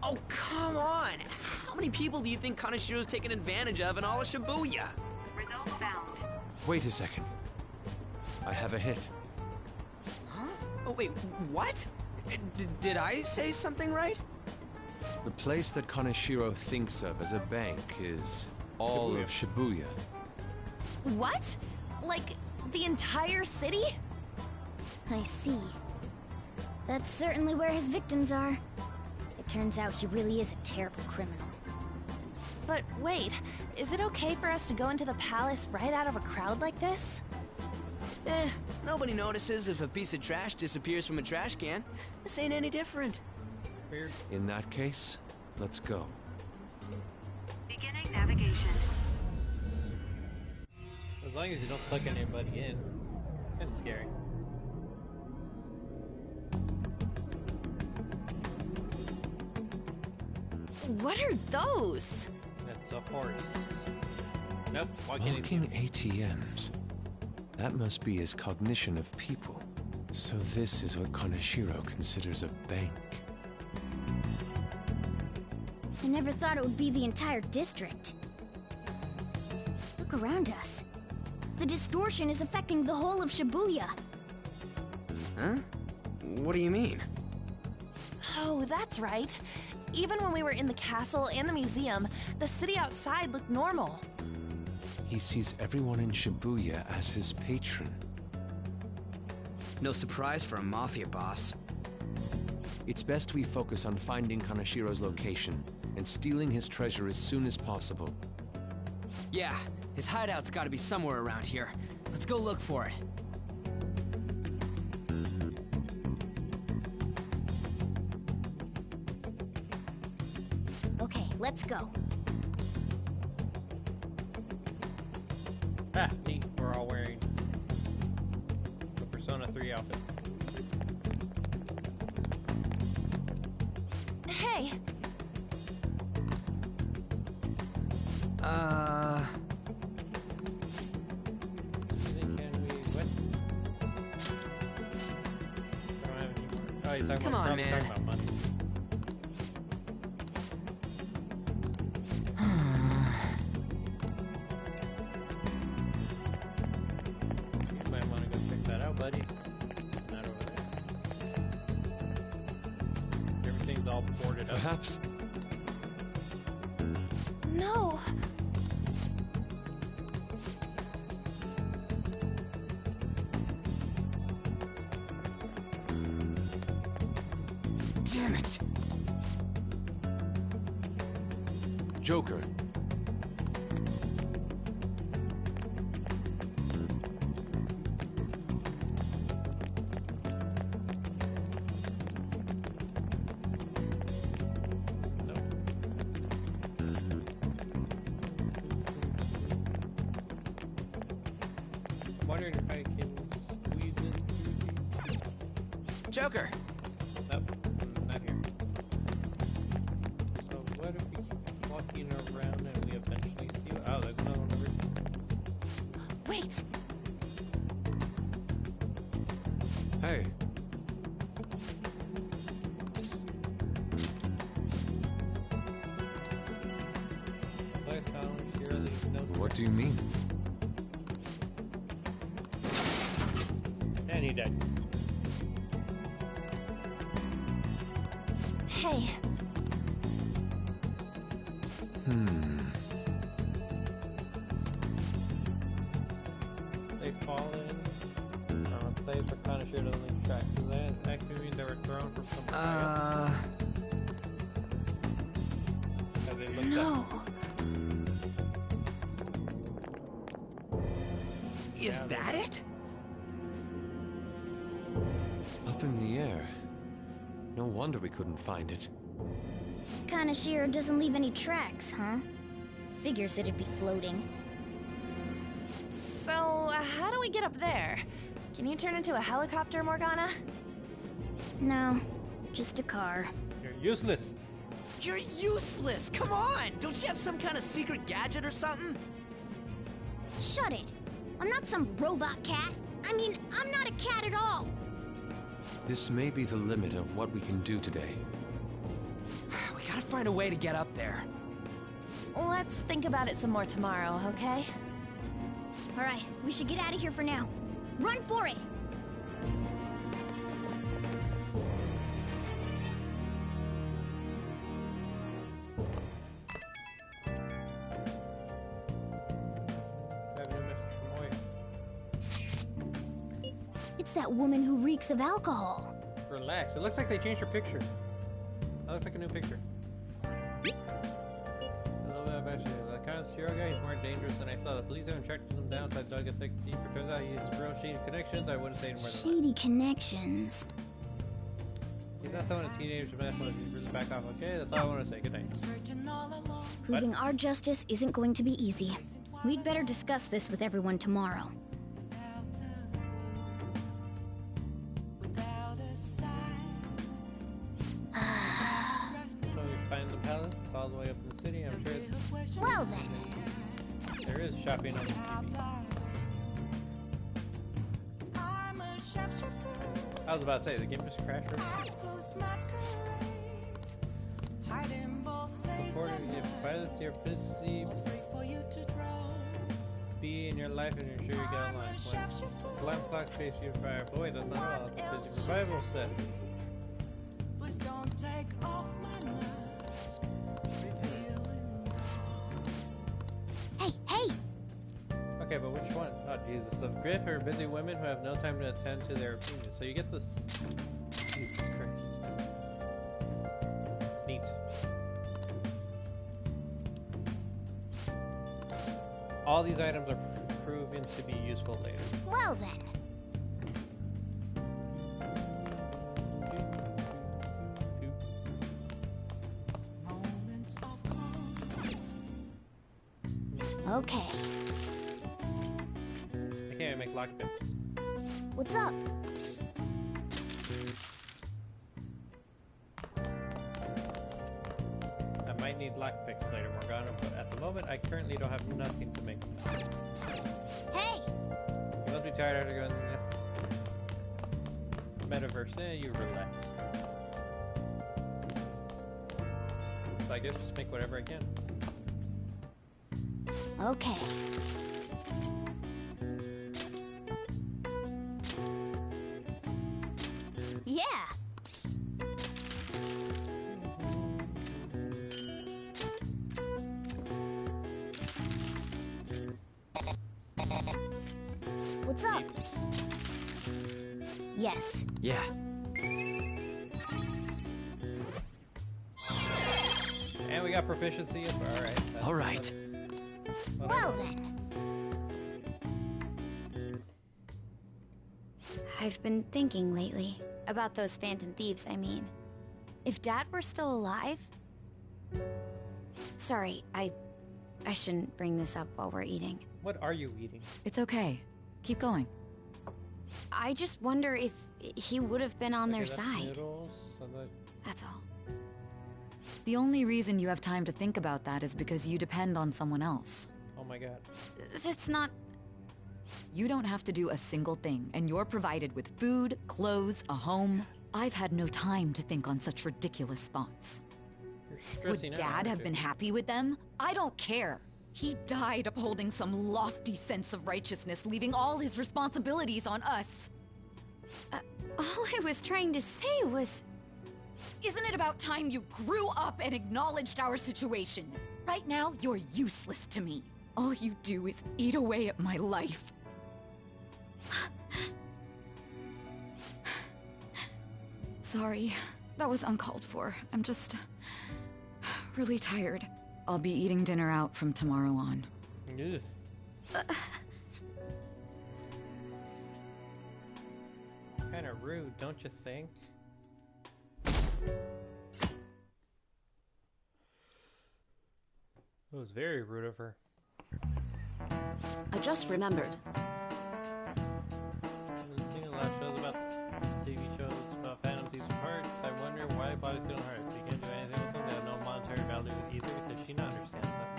Oh, come on! How many people do you think Kaneshiro's taken advantage of in all of Shibuya? Results found. Wait a second. I have a hit. Huh? Oh, wait, what? Did I say something right? The place that Kaneshiro thinks of as a bank is all of Shibuya. What? Like, the entire city? I see. That's certainly where his victims are. It turns out he really is a terrible criminal. But wait, is it okay for us to go into the palace right out of a crowd like this? Nobody notices if a piece of trash disappears from a trash can. This ain't any different. Weird. In that case, let's go. Beginning navigation. As long as you don't suck anybody in. Kind of scary. What are those? That's a horse. Nope, walking Walking ATMs. That must be his cognition of people. So this is what Kaneshiro considers a bank. I never thought it would be the entire district. Look around us. The distortion is affecting the whole of Shibuya. Huh? What do you mean? Oh, that's right. Even when we were in the castle and the museum, the city outside looked normal. He sees everyone in Shibuya as his patron. No surprise for a mafia boss. It's best we focus on finding Kaneshiro's location and stealing his treasure as soon as possible. Yeah, his hideout's gotta be somewhere around here. Let's go look for it. Okay, let's go. Ah, neat. We're all wearing the Persona 3 outfit. Hey! Can we... What? he's talking Come about, on, probably man. talking about money. You might want to go check that out, buddy. Not over there. Everything's all boarded up. Perhaps. No. Damn it. Joker. I'm wondering if I can squeeze in through these. Joker. Nope, not here. So what if we keep walking around and we eventually see you? Oh, there's another one over here. Wait. Hey. What do you mean? And he died. Hey. They fall in a place where Kaneshiro doesn't leave tracks. So that actually means they were thrown from some fire. As they looked up. Is that it? Up in the air. No wonder we couldn't find it. Kaneshiro doesn't leave any tracks, huh? Figures it'd be floating. So, how do we get up there? Can you turn into a helicopter, Morgana? No, just a car. You're useless. You're useless! Come on! Don't you have some kind of secret gadget or something? Shut it! I'm not some robot cat. I mean, I'm not a cat at all. This may be the limit of what we can do today. We gotta find a way to get up there. Let's think about it some more tomorrow, okay? All right, we should get out of here for now. Run for it! It's that woman who reeks of alcohol. Relax. It looks like they changed her picture. That looks like a new picture. A little bit about you. The Kaneshiro guy is more dangerous than I thought. The police haven't tracked him down, so I dug a thick deeper. Turns out he has real shady connections. I wouldn't say any more than that. Shady connections. He's not someone a teenager should mess with. He's really back off. Okay, that's all I want to say. Good night. Proving our justice isn't going to be easy. We'd better discuss this with everyone tomorrow. So we find the palace. It's all the way up in the city. I'm sure it's... Well then. There is shopping on the TV. I was about to say, the game just crashed. Before you get pilots, you're busy. Be in your life and you're sure you get online. When lamp clock chase you fire. Boy, that's not all. It's a busy revival set. Hey, hey! Okay, but which one? Oh, Jesus. Of Griff are busy women who have no time to attend to their opinions. So you get this. Jesus Christ. Neat. All these items are proven to be useful later. Well then. Okay. I can't even make lockpicks. What's up? I might need lockpicks later, Morgana, but at the moment, I currently don't have nothing to make. Hey! You must be tired after going to the metaverse. You relax. I guess just make whatever I can. Okay. Yeah. What's up? Yes. Yeah. And we got proficiency. Alright. Alright. Well then. I've been thinking lately about those phantom thieves, I mean. If Dad were still alive... Sorry, I shouldn't bring this up while we're eating. What are you eating? It's okay. Keep going. I just wonder if he would have been on their that's side. Noodles, That's all. The only reason you have time to think about that is because you depend on someone else. Oh my god. That's not... You don't have to do a single thing, and you're provided with food, clothes, a home. I've had no time to think on such ridiculous thoughts. You're stressing Would out, Dad aren't have you? been happy with them? I don't care. He died upholding some lofty sense of righteousness, leaving all his responsibilities on us. All I was trying to say was... Isn't it about time you grew up and acknowledged our situation? Right now, you're useless to me. All you do is eat away at my life. Sorry, that was uncalled for. I'm just... really tired. I'll be eating dinner out from tomorrow on. Kind of rude, don't you think? It was very rude of her. I just remembered. I've seen a lot of shows about TV shows about Phantom Thieves from Hearts. I wonder why Bobby's still in Hearts. He can't do anything with them. They have no monetary value either. Does she not understand that?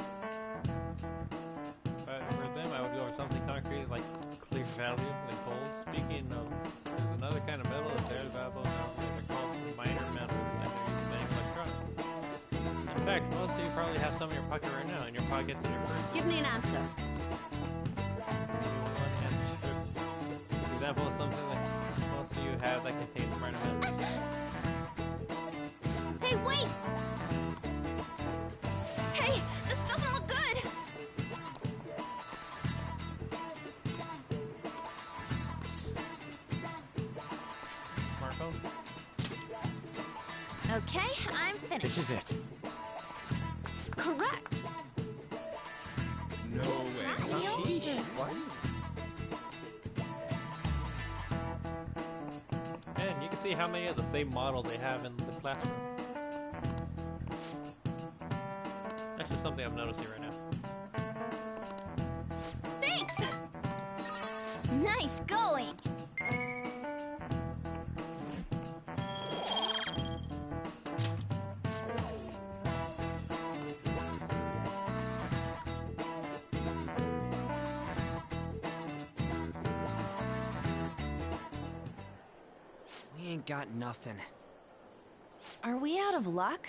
If I were them, I would go over something concrete like clear value, like gold. Speaking of, there's another kind of metal that's very valuable. They're called minor metals, and they're used in many electronics. In fact, most of you probably have some in your pocket right now, in your pockets and your purse. Give me an answer. Example of something that most of you have that contains minor metals. Hey, wait! Hey, this doesn't look good! Smartphone? Okay, I'm finished. This is it. Correct. No way. And you can see how many of the same model they have in the classroom. That's just something I'm noticing right now. Thanks! Nice going! We ain't got nothing. Are we out of luck?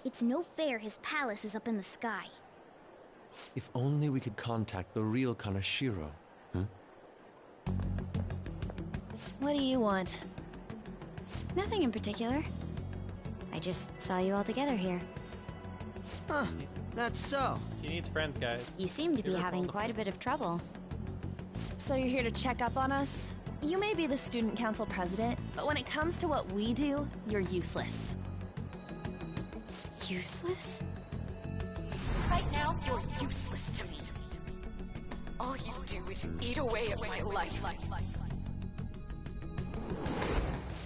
It's no fair his palace is up in the sky. If only we could contact the real Kaneshiro. What do you want? Nothing in particular. I just saw you all together here. Huh, that's so. She needs friends, guys. You seem to be having quite a bit of trouble. So you're here to check up on us? You may be the student council president, but when it comes to what we do, you're useless. Useless? Right now, you're useless to me. All you do is eat away at my life.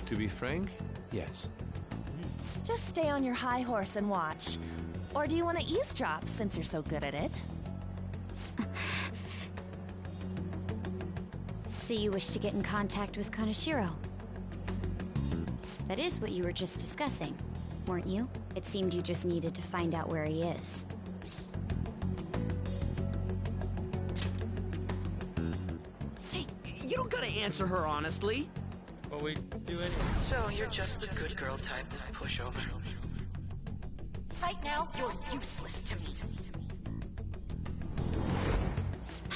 To be frank, yes. Just stay on your high horse and watch. Or do you want to eavesdrop since you're so good at it? So you wish to get in contact with Kaneshiro? That is what you were just discussing, weren't you? It seemed you just needed to find out where he is. Hey, you don't gotta answer her honestly. What we do anyway. So you're just the good girl type to push over. Right now, you're useless to me.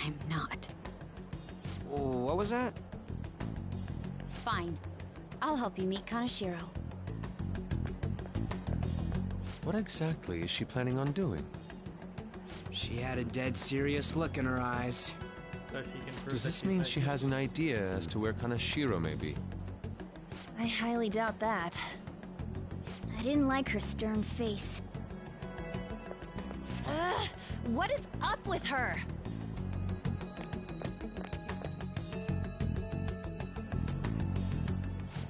I'm not. What was that? Fine. I'll help you meet Kaneshiro. What exactly is she planning on doing? She had a dead serious look in her eyes. So she can prove Does that this she's mean like she you. has an idea as to where Kaneshiro may be? I highly doubt that. I didn't like her stern face. Ugh, what is up with her?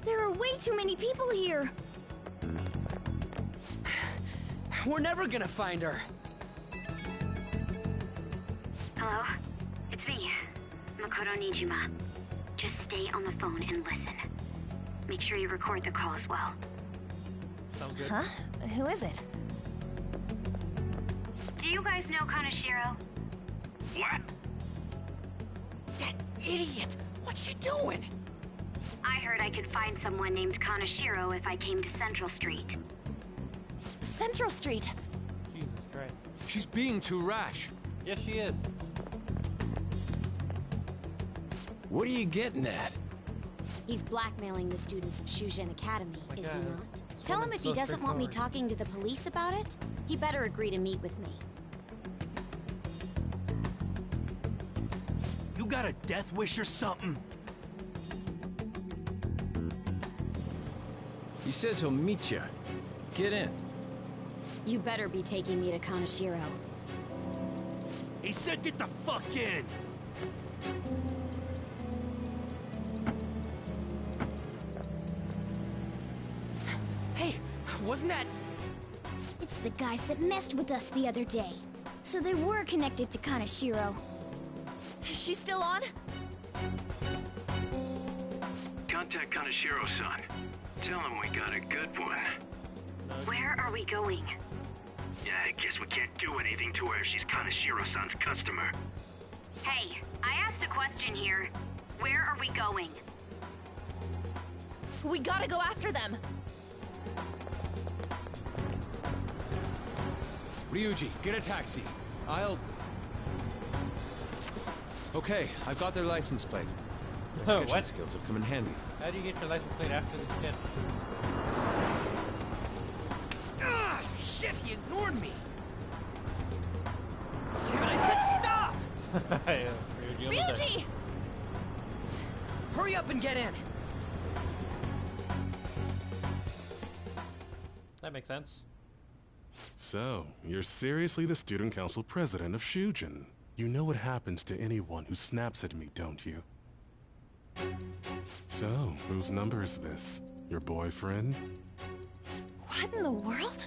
There are way too many people here. We're never gonna find her. Hello? It's me, Makoto Nijima. Just stay on the phone and listen. Make sure you record the call as well. Sounds good. Huh? Who is it? Do you guys know Kaneshiro? What? That idiot! What's she doing? I heard I could find someone named Kaneshiro if I came to Central Street. Central Street. Jesus Christ. She's being too rash. Yes, she is. What are you getting at? He's blackmailing the students of Shujin Academy, My is God, he not? this Tell him woman's if he so doesn't want me straightforward. talking to the police about it, he better agree to meet with me. You got a death wish or something? He says he'll meet you. Get in. You better be taking me to Kaneshiro. He said get the fuck in! Hey, wasn't that... It's the guys that messed with us the other day. So they were connected to Kaneshiro. Is she still on? Contact Kaneshiro-san. Tell him we got a good one. Where are we going? Yeah, I guess we can't do anything to her if she's Kaneshiro-san's customer. Hey, I asked a question here. Where are we going? We gotta go after them. Ryuji, get a taxi. Okay, I've got their license plate. My Oh, sketching what? skills have come in handy. How do you get your license plate after the sketch? Ah, shit, he ignored me! Damn it, I said stop! Yeah, Ryuji almost died. Ryuji! Hurry up and get in! That makes sense. So, you're seriously the student council president of Shujin. You know what happens to anyone who snaps at me, don't you? So, whose number is this? Your boyfriend? What in the world?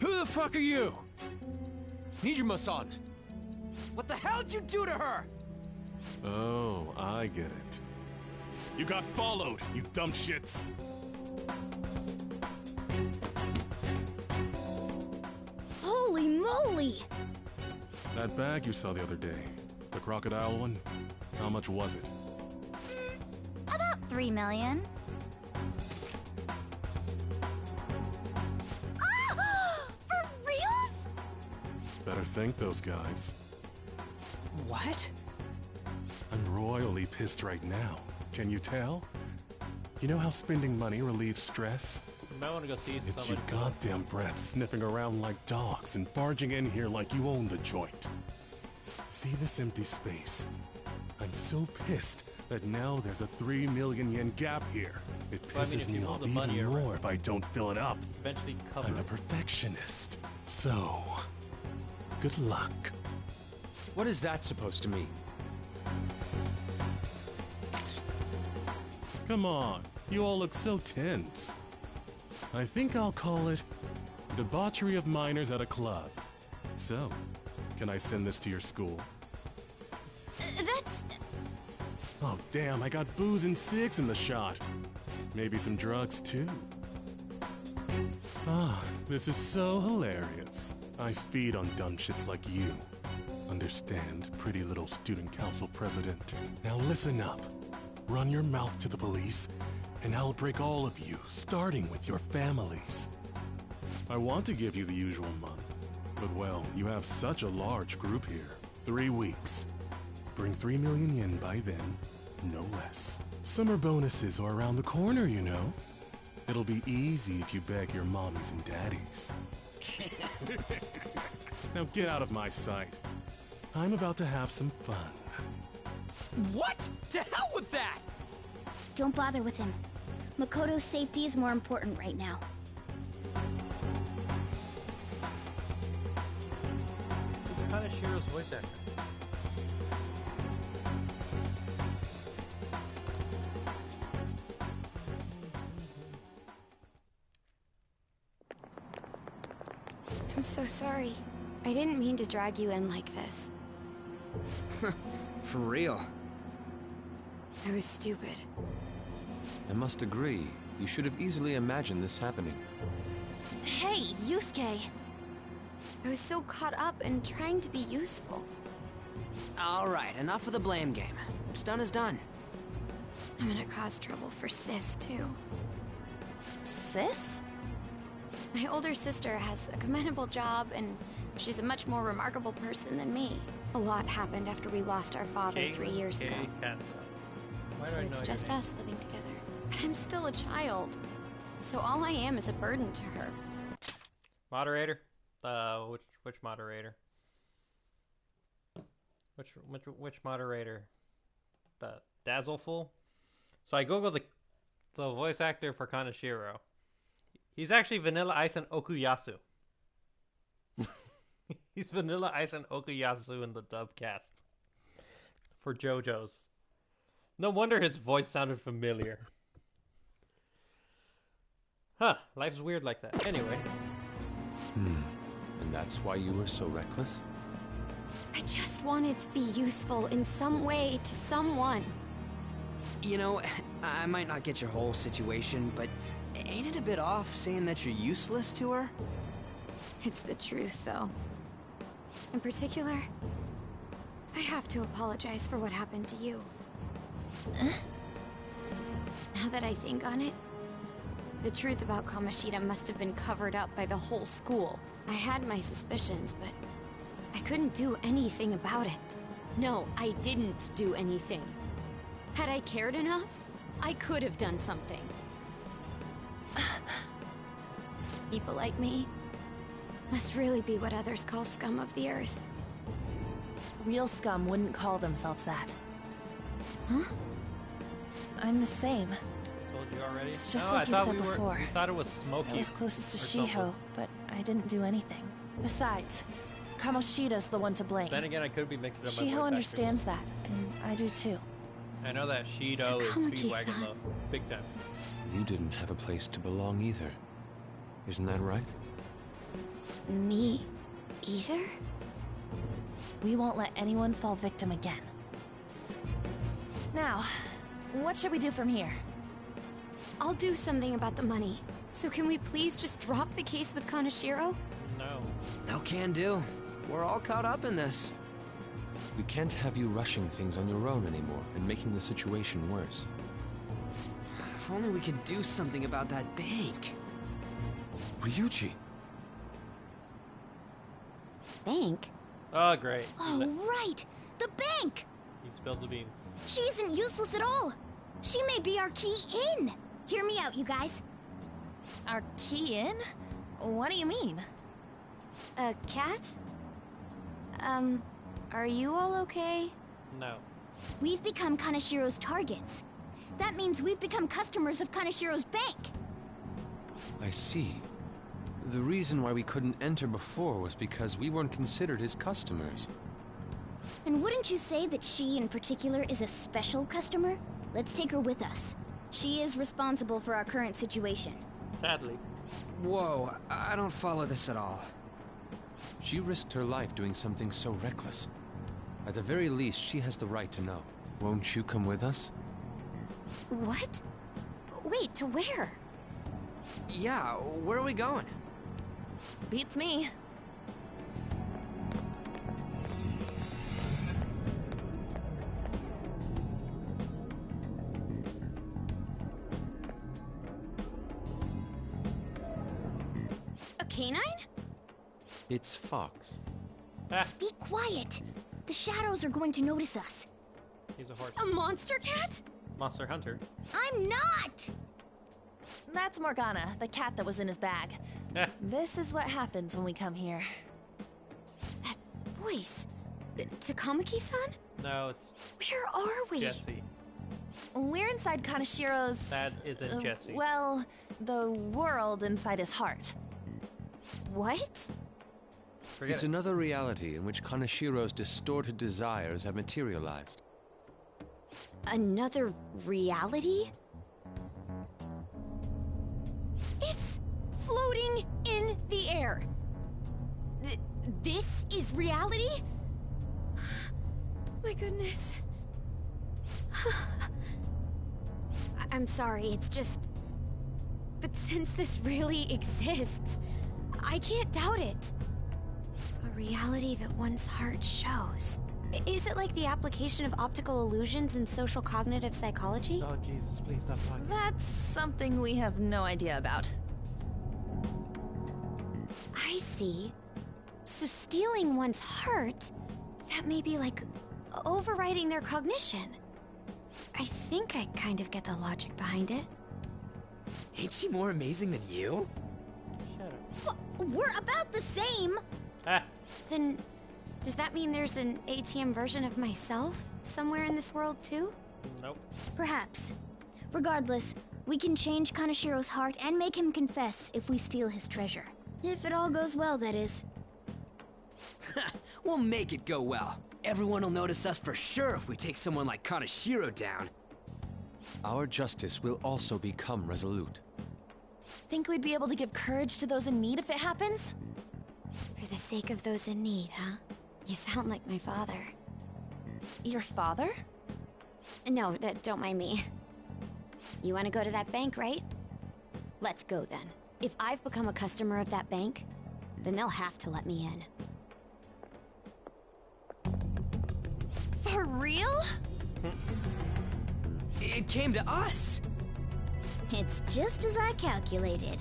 Who the fuck are you? Nijima-san! What the hell'd you do to her? Oh, I get it. You got followed, you dumb shits! Holy moly! That bag you saw the other day, the crocodile one, how much was it? About 3 million. Ah! For reals? Better thank those guys. What? I'm royally pissed right now. Can you tell? You know how spending money relieves stress? You might want to go see It's you somebody. goddamn brats sniffing around like dogs and barging in here like you own the joint. See this empty space? I'm so pissed that now there's a 3 million yen gap here. It Well, I mean, pisses if you me move off the money even around- more if I don't fill it up. Eventually cover. I'm a perfectionist. So, good luck. What is that supposed to mean? Come on, you all look so tense. I think I'll call it debauchery of minors at a club. So, can I send this to your school? That's... Oh damn, I got booze and cigs in the shot. Maybe some drugs too. Ah, this is so hilarious. I feed on dumb shits like you. Understand, pretty little student council president. Now listen up. Run your mouth to the police, and I'll break all of you, starting with your families. I want to give you the usual month, but well, you have such a large group here. 3 weeks. Bring 3 million yen by then, no less. Summer bonuses are around the corner, you know. It'll be easy if you beg your mommies and daddies. Now get out of my sight. I'm about to have some fun. What? To hell with that! Don't bother with him. Makoto's safety is more important right now. Who's Kaneshiro's voice actor? I'm so sorry. I didn't mean to drag you in like this. For real. I was stupid. I must agree. You should have easily imagined this happening. Hey, Yusuke! I was so caught up in trying to be useful. Alright, enough of the blame game. What's done is done. I'm gonna cause trouble for Sis, too. Sis? My older sister has a commendable job, and she's a much more remarkable person than me. A lot happened after we lost our father 3 years ago. So it's just us living together. But I'm still a child. So all I am is a burden to her. Moderator? Which moderator? Which moderator? The Dazzleful? So I googled the voice actor for Kaneshiro. He's actually Vanilla Ice and Okuyasu. He's Vanilla Ice and Okuyasu in the dub cast for JoJo's. No wonder his voice sounded familiar. Huh, life's weird like that. Anyway. And that's why you were so reckless? I just wanted to be useful in some way to someone. You know, I might not get your whole situation, but ain't it a bit off saying that you're useless to her? It's the truth, though. In particular, I have to apologize for what happened to you. Now that I think on it, the truth about Kamoshida must have been covered up by the whole school. I had my suspicions, but I couldn't do anything about it. No, I didn't do anything. Had I cared enough, I could have done something. People like me must really be what others call scum of the earth. Real scum wouldn't call themselves that. Huh? I'm the same. Told you already? It's just no, like you said before. We thought it was Smokey. I was closest to or Shiho, something. but I didn't do anything. Besides, Kamoshida's the one to blame. Then again, I could be mixing up my voice Shiho actors. understands that, and I do too. I know that Shido is Speedwagon though. Big time. You didn't have a place to belong either. Isn't that right? Me either? We won't let anyone fall victim again. Now, what should we do from here? I'll do something about the money. So can we please just drop the case with Kaneshiro? No. No can do. We're all caught up in this. We can't have you rushing things on your own anymore and making the situation worse. If only we could do something about that bank. Ryuji! Bank? Oh, great. Oh, right! The bank! He spilled the beans. She isn't useless at all. She may be our key in. Hear me out, you guys. Our key in? What do you mean? A cat? Are you all okay? No. We've become Kaneshiro's targets. That means we've become customers of Kaneshiro's bank. I see. The reason why we couldn't enter before was because we weren't considered his customers. And wouldn't you say that she in particular is a special customer? Let's take her with us. She is responsible for our current situation. Sadly. Whoa, I don't follow this at all. She risked her life doing something so reckless. At the very least, she has the right to know. Won't you come with us? What? Wait, to where? Yeah, where are we going? Beats me. canine? It's Fox. Be quiet. The shadows are going to notice us. He's a horse. A monster cat? Monster hunter. I'm not! That's Morgana, the cat that was in his bag. This is what happens when we come here. That voice. Takamaki-san? No, it's Where are we? Jesse. We're inside Kaneshiro's... That isn't Jesse. Well, the world inside his heart. What? It's another reality in which Kaneshiro's distorted desires have materialized. Another reality? It's floating in the air. This is reality? My goodness. I'm sorry, it's just... But since this really exists, I can't doubt it. A reality that one's heart shows. Is it like the application of optical illusions in social cognitive psychology? Oh, Jesus, please stop talking. That's something we have no idea about. I see. So stealing one's heart, that may be like overriding their cognition. I think I kind of get the logic behind it. Ain't she more amazing than you? Shut up. We're about the same! Then, does that mean there's an ATM version of myself somewhere in this world too? Nope. Perhaps. Regardless, we can change Kaneshiro's heart and make him confess if we steal his treasure. If it all goes well, that is. We'll make it go well. Everyone will notice us for sure if we take someone like Kaneshiro down. Our justice will also become resolute. Think we'd be able to give courage to those in need if it happens? For the sake of those in need, huh? You sound like my father. Your father? No, don't mind me. You want to go to that bank, right? Let's go then. If I've become a customer of that bank, then they'll have to let me in. For real? It came to us! It's just as I calculated.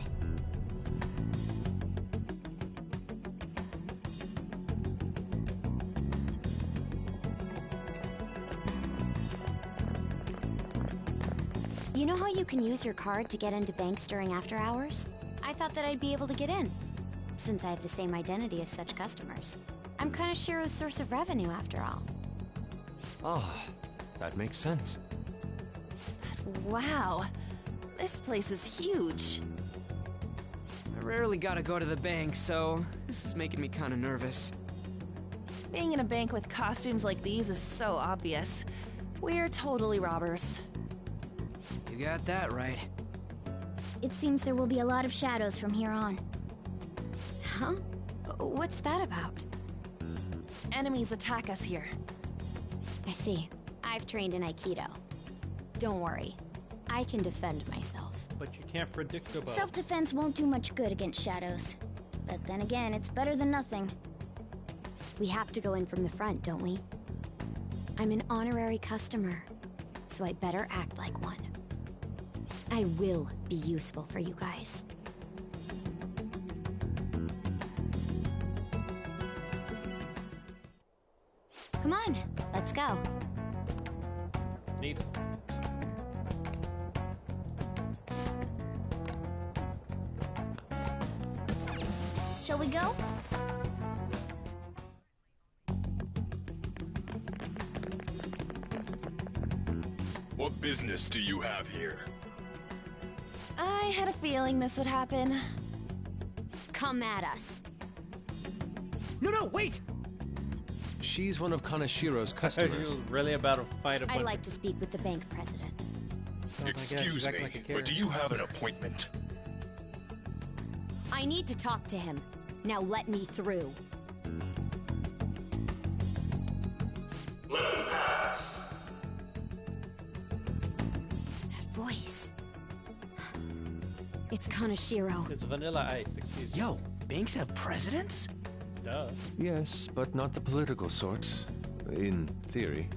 You know how you can use your card to get into banks during after hours? I thought that I'd be able to get in, since I have the same identity as such customers. I'm Kaneshiro's source of revenue, after all. Ah, that makes sense. Wow. This place is huge. I rarely gotta go to the bank, so this is making me kinda nervous. Being in a bank with costumes like these is so obvious. We're totally robbers. You got that right. It seems there will be a lot of shadows from here on. Huh? What's that about? Enemies attack us here. I see. I've trained in Aikido. Don't worry. I can defend myself. But you can't predict the above. Self-defense won't do much good against shadows. But then again, it's better than nothing. We have to go in from the front, don't we? I'm an honorary customer, so I better act like one. I will be useful for you guys. Come on, let's go. Neat. Shall we go? What business do you have here? I had a feeling this would happen. Come at us. No, wait! She's one of Kaneshiro's customers. You're really about to fight a bunch I'd like to speak with the bank president. Excuse me, but do you have an appointment? I need to talk to him. Now let me through. Let him pass. That voice. It's Kaneshiro. It's Vanilla Ice, excuse me. Yo, banks have presidents? Duh. Yes, but not the political sorts. In theory.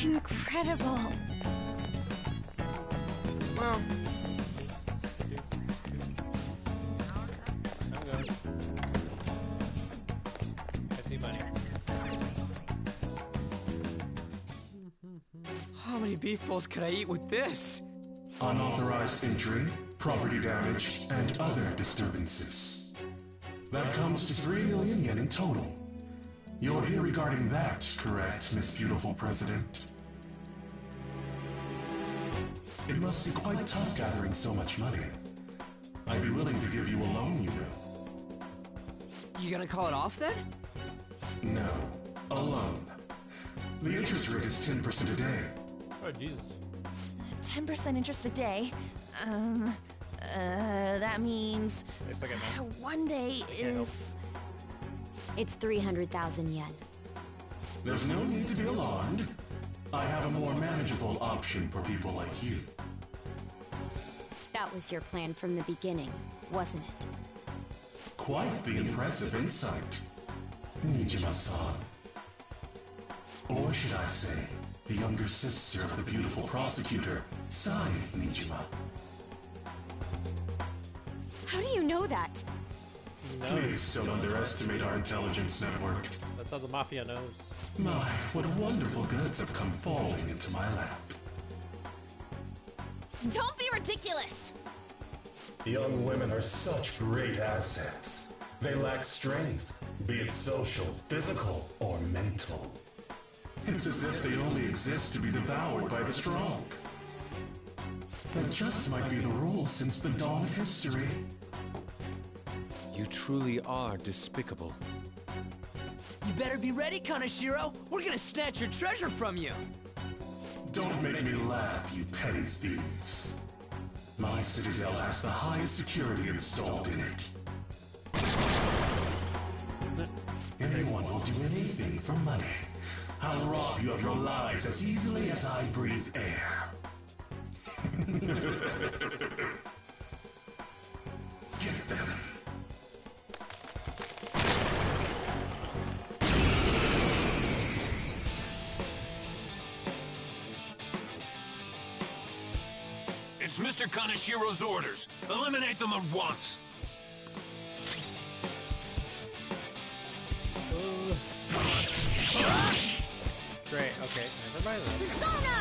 Incredible. Well, I see money. How many beef bowls could I eat with this? Unauthorized entry, property damage, and other disturbances. That comes to 3 million yen in total. You're here regarding that, correct, Miss Beautiful President? It must be quite tough gathering so much money. I'd be willing to give you a loan, you know. You gonna call it off then? No, a loan. The interest rate is 10% a day. Oh, Jesus. 10% interest a day. That means Wait a second, man. one day is... It's 300,000 yen. There's no need to be alarmed. I have a more manageable option for people like you. That was your plan from the beginning, wasn't it? Quite the impressive insight, Nijima-san. Or should I say, the younger sister of the beautiful prosecutor, Sai Nijima. how do you know that? No. Please don't underestimate our intelligence network. That's how the mafia knows. My, what wonderful goods have come falling into my lap. Don't be ridiculous! Young women are such great assets. They lack strength, be it social, physical, or mental. It's as if they only exist to be devoured by the strong. That just might be the rule since the dawn of history. You truly are despicable. You better be ready, Kaneshiro! We're gonna snatch your treasure from you! Don't make me laugh, you petty thieves. My citadel has the highest security installed in it. Anyone will do anything for money. I'll rob you of your lives as easily as I breathe air. Get them. It's Mr. Kaneshiro's orders. Eliminate them at once. Great, okay. Never mind that. Persona!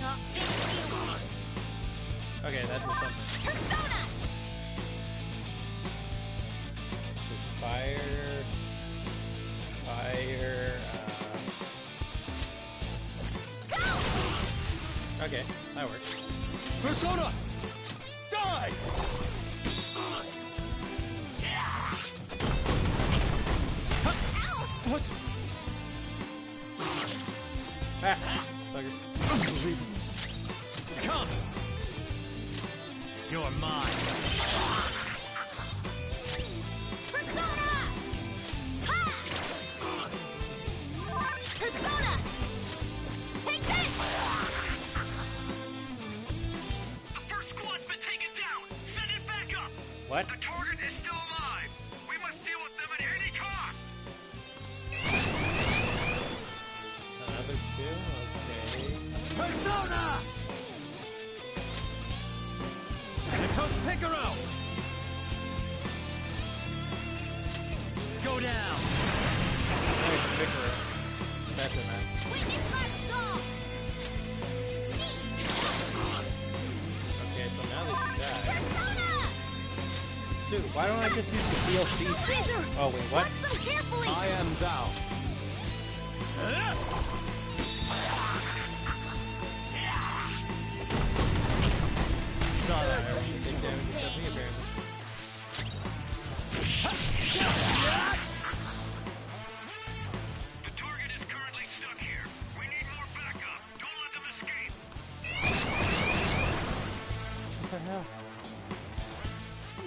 Not finish you! Okay, that's what's up. Persona! Just fire... Fire... Okay, that works. Persona! Die! What? Ah! Sucker. Unbelievable. Come! You're mine. Persona! Ha! Persona! Take this! The first squad's been taken down. Send it back up. What? The target is still alive. We must deal with them at any cost. Another two? Okay. Persona! Picaro! Go down! Nice, Picaro. That's it, man. Witness my stall! Okay, so now they die. Persona! Dude, why don't I just use the DLC? Caesar! Oh, wait, what? Watch them carefully! I am thou. Saw that. I should take damage except me, apparently. The target is currently stuck here. We need more backup. Don't let them escape. What the hell?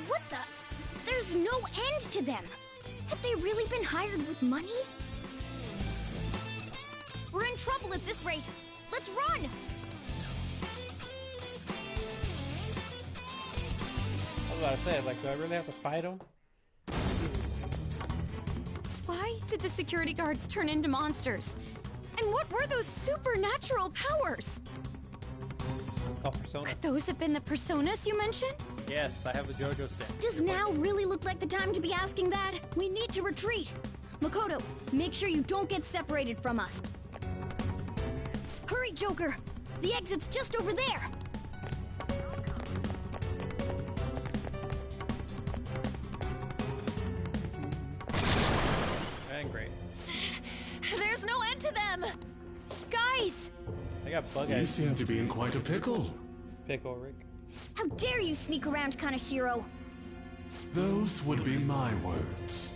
What the? There's no end to them. Have they really been hired with money? We're in trouble at this rate. Let's run! I was about to say, like, do I really have to fight him? Whoa, Why did the security guards turn into monsters? And what were those supernatural powers? Oh, Persona. Could those have been the personas you mentioned? Yes, I have the JoJo stick. Does now really look like the time to be asking that? We need to retreat. Makoto, make sure you don't get separated from us. Hurry, Joker! The exit's just over there! And great. There's no end to them! Guys! I got bug You eyes. seem to be in quite a pickle. Pickle Rick. How dare you sneak around Kaneshiro? Those would be my words.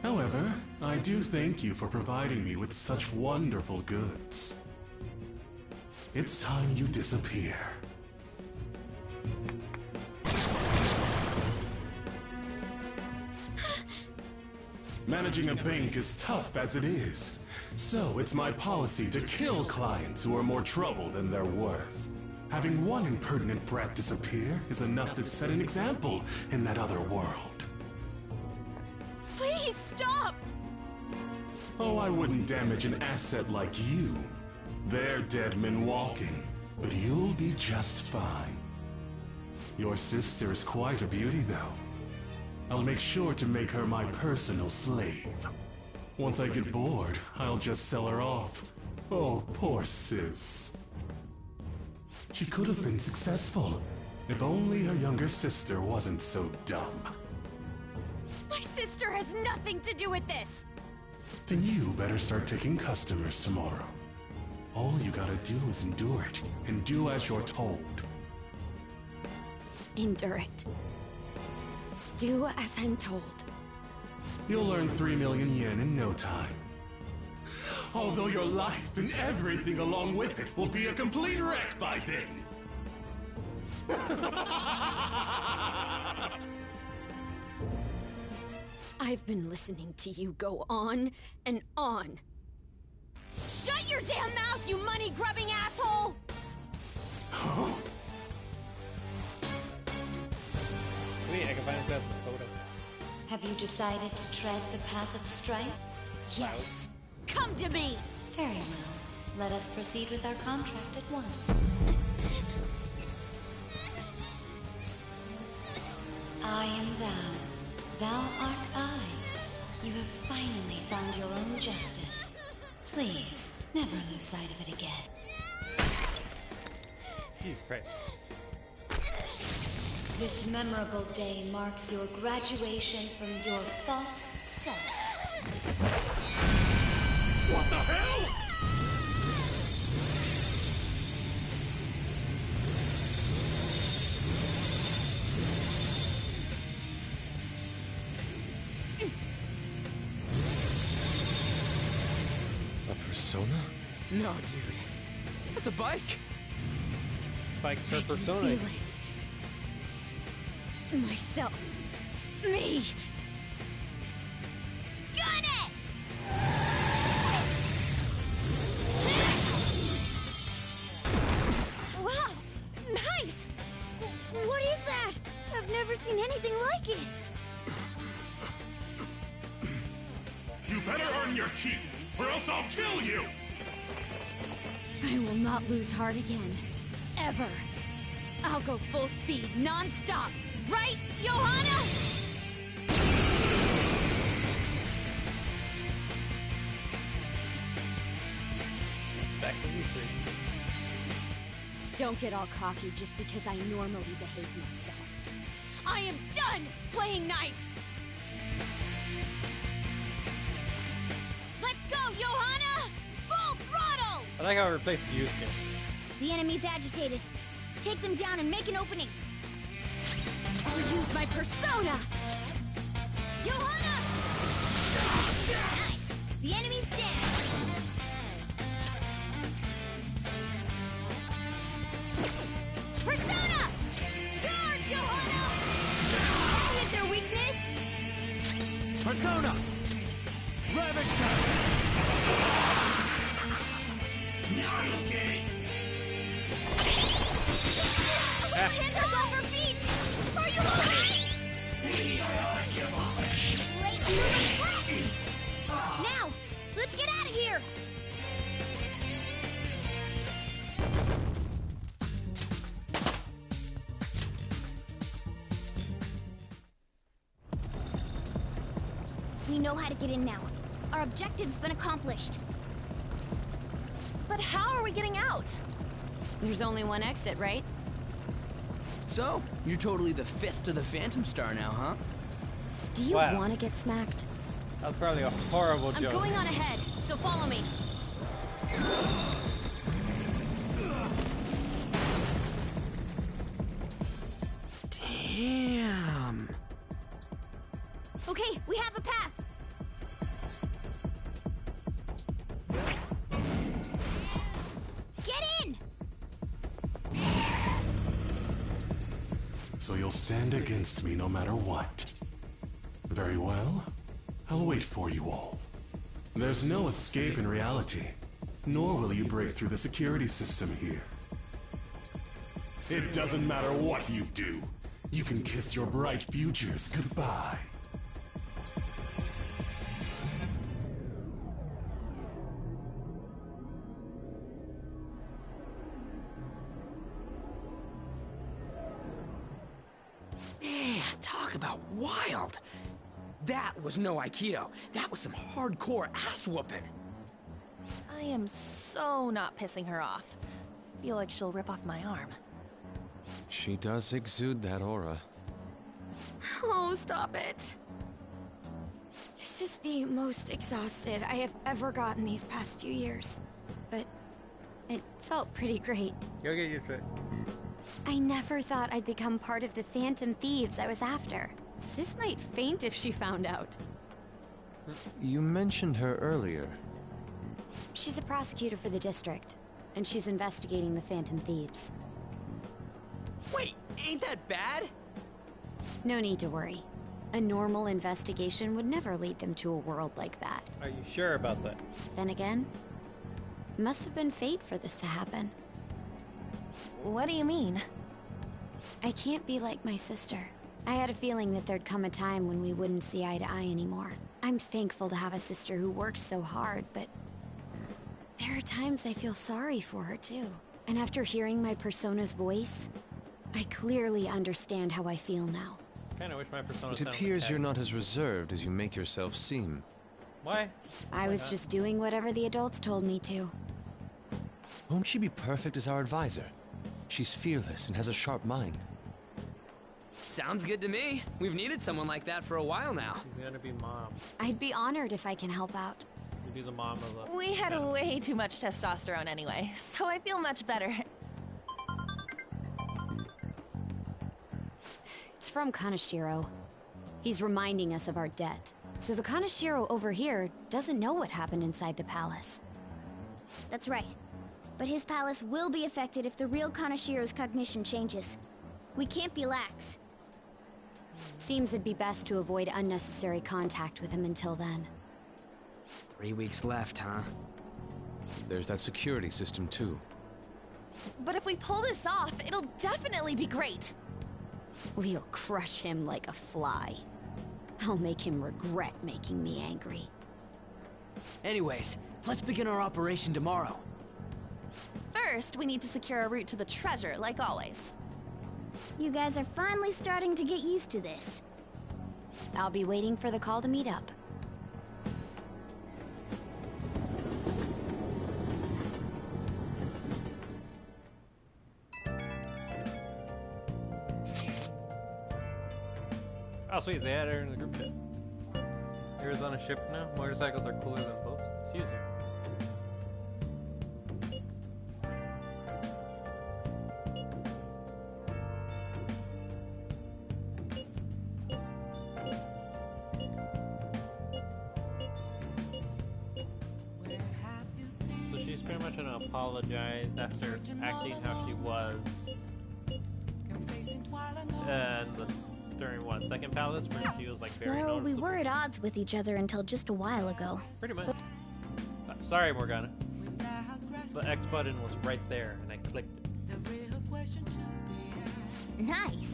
However, I do thank you for providing me with such wonderful goods. It's time you disappear. Managing a bank is tough as it is, so it's my policy to kill clients who are more trouble than they're worth. Having one impertinent brat disappear is enough to set an example in that other world. Please stop! Oh, I wouldn't damage an asset like you. They're dead men walking, but you'll be just fine. Your sister is quite a beauty, though. I'll make sure to make her my personal slave. Once I get bored, I'll just sell her off. Oh, poor sis. She could have been successful, if only her younger sister wasn't so dumb. My sister has nothing to do with this! Then you better start taking customers tomorrow. All you gotta do is endure it, and do as you're told. Endure it. Do as I'm told. You'll earn 3 million yen in no time. Although your life and everything along with it will be a complete wreck by then. I've been listening to you go on and on. Shut your damn mouth, you money-grubbing asshole! Huh? Wait, I can find a photo. Have you decided to tread the path of strife? Yes. Come to me! Very well. Let us proceed with our contract at once. I am thou. Thou art I. You have finally found your own justice. Please, never lose sight of it again. Jesus Christ. This memorable day marks your graduation from your false self. What the hell? A persona? No, dude. That's a bike. Bike's her persona. Feel it. Myself. Me. Got it! Wow! Nice! What is that? I've never seen anything like it. You better earn your keep, or else I'll kill you! I will not lose heart again. Ever. I'll go full speed, non-stop. Right, Johanna? Back to you three. Don't get all cocky just because I normally behave myself. I am done playing nice! Let's go, Johanna! Full throttle! I like how I replaced Yusuke. The enemy's agitated. Take them down and make an opening. I'll use my persona! Johanna! Nice! The enemy's dead. Persona! Charge, Johanna! That hit their weakness. Persona! Ravage! Now you'll get it! Hands us off our feet! Are you alright? Late to the We know how to get in now. Our objective's been accomplished. But how are we getting out? There's only one exit, right? So, you're totally the fist of the Phantom Star now, huh? Do you Wow. want to get smacked? That was probably a horrible I'm joke. going on ahead, so follow me. Damn. Okay, we have a path. Get in! So you'll stand against me no matter what. Very well. I'll wait for you all. There's no escape in reality, nor will you break through the security system here. It doesn't matter what you do. You can kiss your bright futures goodbye. Man, talk about wild. That was no Aikido. That was some hardcore ass-whooping. I am so not pissing her off. Feel like she'll rip off my arm. She does exude that aura. Oh, stop it. This is the most exhausted I have ever gotten these past few years. But it felt pretty great. You'll get used to it. I never thought I'd become part of the Phantom Thieves I was after. Sis might faint if she found out. You mentioned her earlier. She's a prosecutor for the district, and she's investigating the Phantom Thieves. Wait, ain't that bad? No need to worry. A normal investigation would never lead them to a world like that. Are you sure about that? Then again, must have been fate for this to happen. What do you mean? I can't be like my sister. I had a feeling that there'd come a time when we wouldn't see eye to eye anymore. I'm thankful to have a sister who works so hard, but there are times I feel sorry for her too. And after hearing my persona's voice, I clearly understand how I feel now. Kinda wish my persona It sounded like appears that. you're not as reserved as you make yourself seem. Why? I was just doing whatever the adults told me to. Won't she be perfect as our advisor? She's fearless and has a sharp mind. Sounds good to me. We've needed someone like that for a while now. She's gonna be mom. I'd be honored if I can help out. You'll be the mom of the... We had way too much testosterone anyway, so I feel much better. It's from Kaneshiro. He's reminding us of our debt. So the Kaneshiro over here doesn't know what happened inside the palace. That's right. But his palace will be affected if the real Kaneshiro's cognition changes. We can't be lax. Seems it'd be best to avoid unnecessary contact with him until then. 3 weeks left, huh? There's that security system too. But if we pull this off, it'll definitely be great. We'll crush him like a fly. I'll make him regret making me angry. Anyways, let's begin our operation tomorrow. First, we need to secure a route to the treasure, like always. You guys are finally starting to get used to this. I'll be waiting for the call to meet up. Oh sweet, they had her in the group chat. Heroes on a ship now. Motorcycles are cooler than boats. Excuse me. So she's pretty much gonna apologize after acting how she was during what, second palace, where she was like very Well, we noticeable. were at odds with each other until just a while ago. Pretty much. Sorry, Morgana. The X button was right there, and I clicked it. Nice.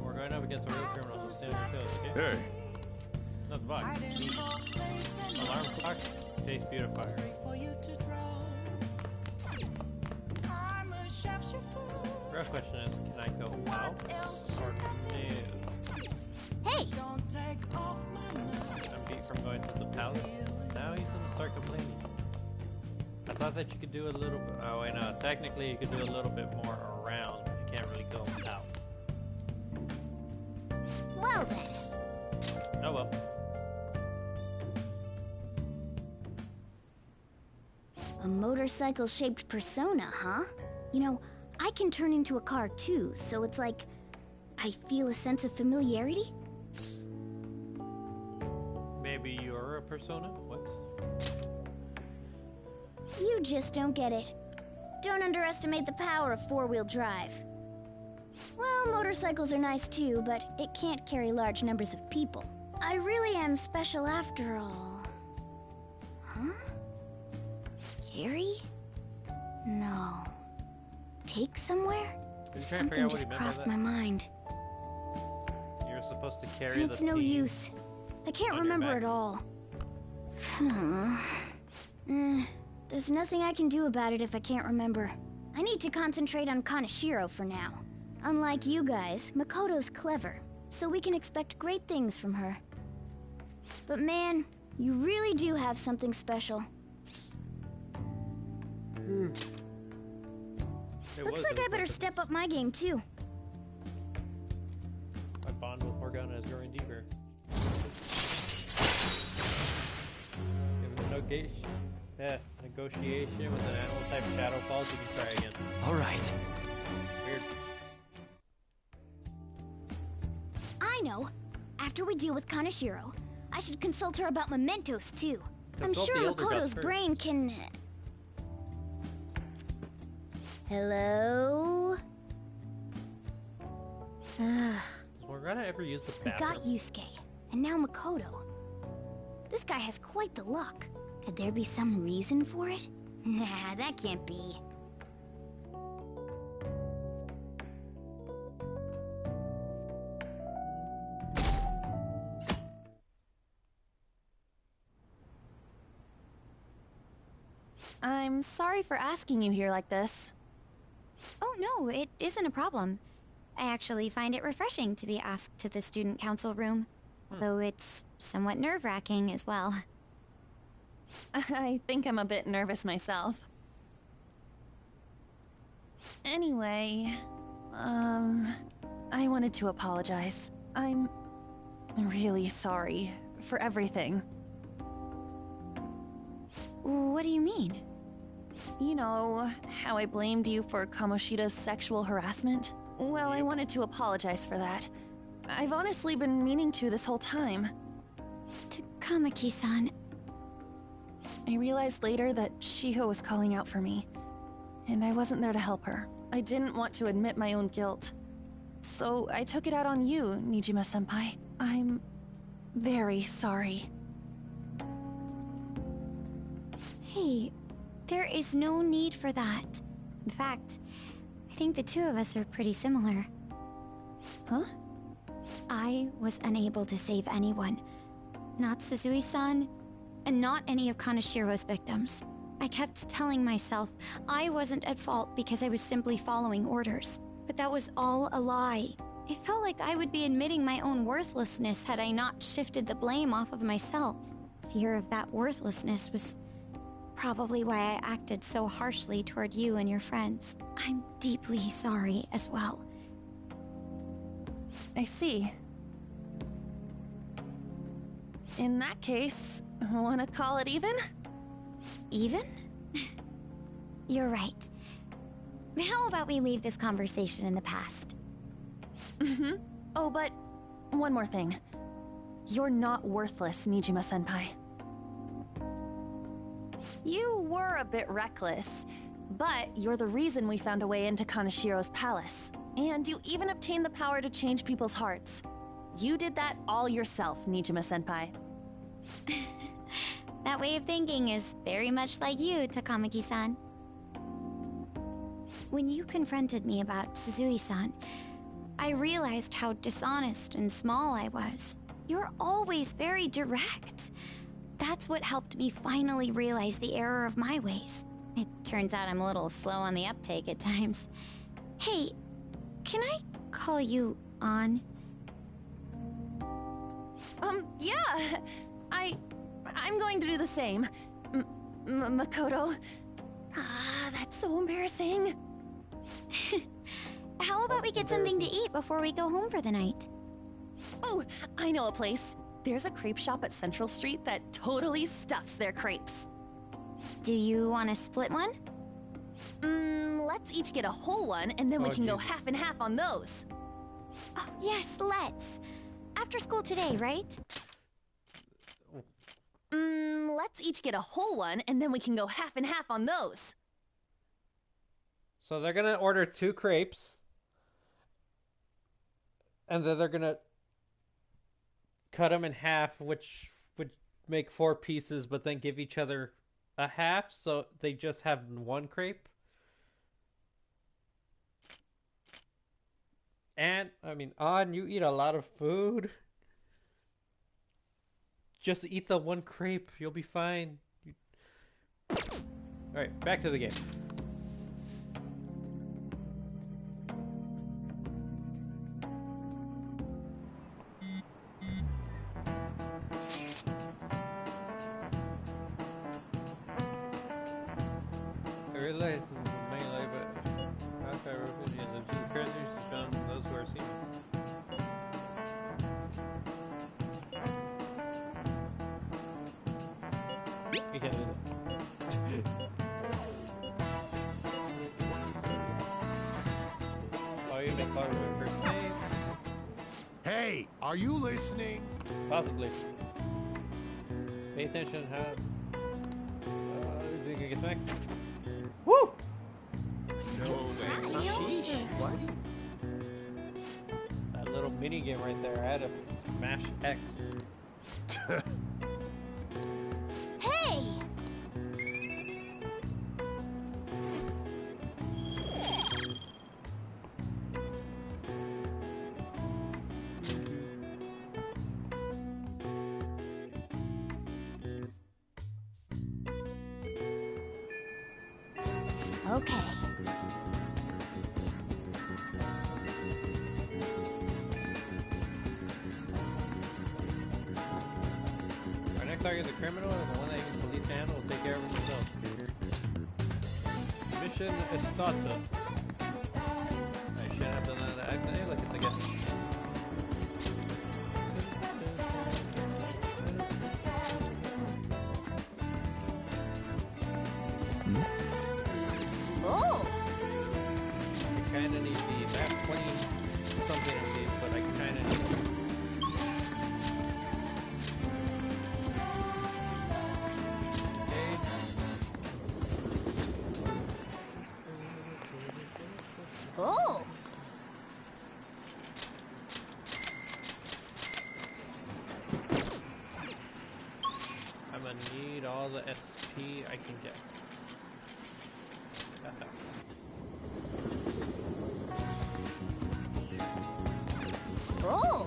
We're going up against a real criminal, so stand your toes, okay? Hey. Not the box. Alarm clock, chase beautifier. Real question is, can I go Or new. Hey! I'm beat from going to the palace. Now he's gonna start complaining. I thought that you could do a little bit. Oh wait, no. Technically, you could do a little bit more around, but you can't really go out. Well then. Oh well. A motorcycle-shaped persona, huh? You know, I can turn into a car too, so it's like I feel a sense of familiarity. Maybe you're a persona? What? You just don't get it. Don't underestimate the power of four-wheel drive. Well, motorcycles are nice too, but it can't carry large numbers of people. I really am special after all. Huh? Carry? No. Take somewhere? Something just crossed my mind. You're supposed to carry It's the no team use. I can't on your remember back. it all. There's nothing I can do about it if I can't remember. I need to concentrate on Kaneshiro for now. Unlike you guys, Makoto's clever, so we can expect great things from her. But man, you really do have something special. Looks like I better step up my game too. My bond with Morgana is growing deeper. Given negotiation with an animal type shadow falls, you can try again. Alright. Weird. I know. After we deal with Kaneshiro, I should consult her about mementos too. I'm Consult sure the Elder Gods Makoto's first. brain can... Hello? Does Morgana ever use the We bathroom? got Yusuke, and now Makoto. This guy has quite the luck. Could there be some reason for it? Nah, that can't be. I'm sorry for asking you here like this. Oh no, it isn't a problem. I actually find it refreshing to be asked to the student council room, though it's somewhat nerve-wracking as well. I think I'm a bit nervous myself. Anyway, I wanted to apologize. I'm really sorry for everything. What do you mean? You know, how I blamed you for Kamoshida's sexual harassment? Well, I wanted to apologize for that. I've honestly been meaning to this whole time. Kamaki-san. I realized later that Shiho was calling out for me, and I wasn't there to help her. I didn't want to admit my own guilt. So I took it out on you, Nijima-senpai. I'm very sorry. Hey, there is no need for that. In fact, I think the two of us are pretty similar. Huh? I was unable to save anyone. Not Suzui-san, and not any of Kaneshiro's victims. I kept telling myself I wasn't at fault because I was simply following orders. But that was all a lie. It felt like I would be admitting my own worthlessness had I not shifted the blame off of myself. Fear of that worthlessness was probably why I acted so harshly toward you and your friends. I'm deeply sorry as well. I see. In that case, wanna call it even? Even? You're right. How about we leave this conversation in the past? Mm-hmm. Oh, but one more thing. You're not worthless, Nijima-senpai. You were a bit reckless, but you're the reason we found a way into Kaneshiro's palace. And you even obtained the power to change people's hearts. You did that all yourself, Nijima-senpai. That way of thinking is very much like you, Takamaki-san. When you confronted me about Suzui-san, I realized how dishonest and small I was. You're always very direct. That's what helped me finally realize the error of my ways. It turns out I'm a little slow on the uptake at times. Hey, can I call you On? Yeah. I'm going to do the same. Makoto. Ah, that's so embarrassing. How about we get something to eat before we go home for the night? Oh, I know a place. There's a crepe shop at Central Street that totally stuffs their crepes. Do you want to split one? Let's each get a whole one, and then we can go half and half on those. Oh, yes, let's. After school today, right? Let's each get a whole one, and then we can go half and half on those. So they're gonna order 2 crepes. And then they're gonna cut them in half, which would make 4 pieces, but then give each other a half, so they just have 1 crepe. And, I mean, you eat a lot of food. Just eat the 1 crepe, you'll be fine. Alright, back to the game. I realize this is melee, but after I repeat the 2 characters found those who are seen. You can't do that. Oh, you make fun of my first name? Hey, are you listening? Possibly. Pay attention how... you can get smacked. Woo! No way. Sheesh. What? That little mini game right there. I had to smash X. Hey! Okay. Our next target is a criminal, and the one that even police to handle will take care of himself. Mission Estata. I shouldn't have done that accidentally, like it's a guess. Oh! I kinda need these. I have 20 something of these, but I kinda need them. Oh! I'm gonna need all the SP I can get. That helps. Oh!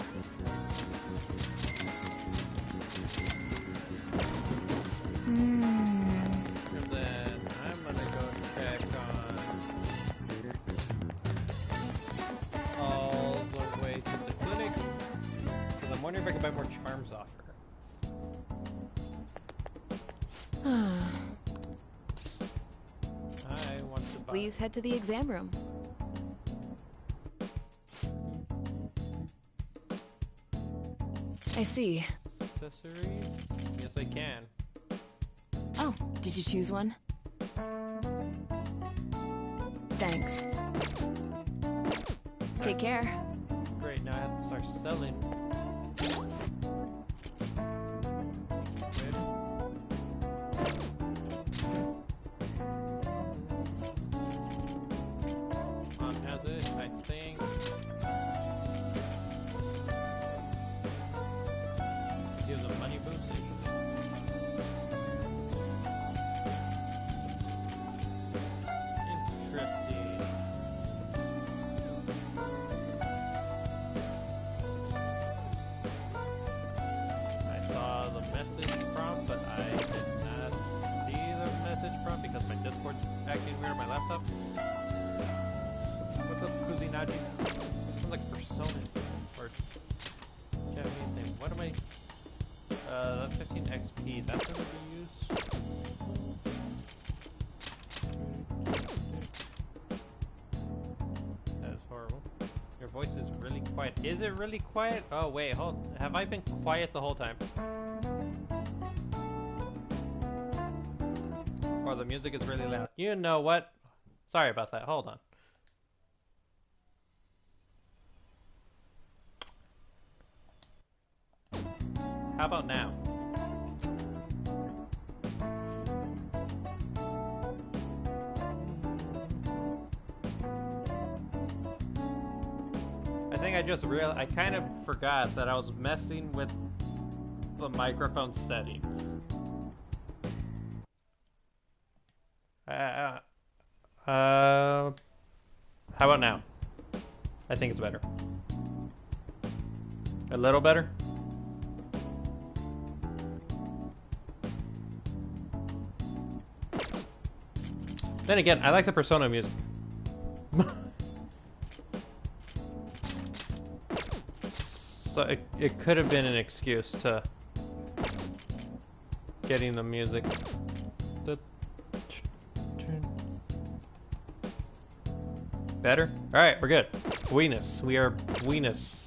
And then I'm gonna go check on all the way to the clinic, because I'm wondering if I can buy more charms off her. I want to buy. Please head to the exam room. I see. Accessories? Yes, I can. Oh, did you choose one? Thanks. Take care. Great, now I have to start selling. Has it, I think. Gives a money boost. Interesting. I saw the message prompt, but I did not see the message prompt because my Discord's acting weird on my laptop. What's up, Kuzinagi? 15 XP. That's gonna be used. That is horrible. Your voice is really quiet. Is it really quiet? Oh wait, hold. Have I been quiet the whole time? Or the music is really loud. You know what? Sorry about that. Hold on. How about now? I think I just realized, I kind of forgot that I was messing with the microphone settings. How about now? I think it's better. A little better? Then again, I like the Persona music. So it could have been an excuse to getting the music. Better? Alright, we're good. Weenus. We are Weenus.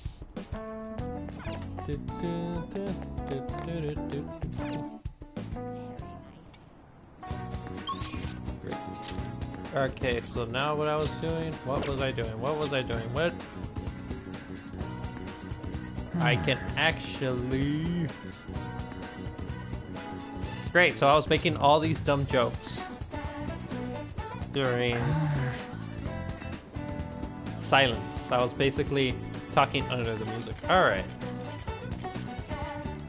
Okay, so now what I was doing? What was I doing? What was I doing? What? I can actually... Great, so I was making all these dumb jokes during silence. I was basically talking under the music. Alright.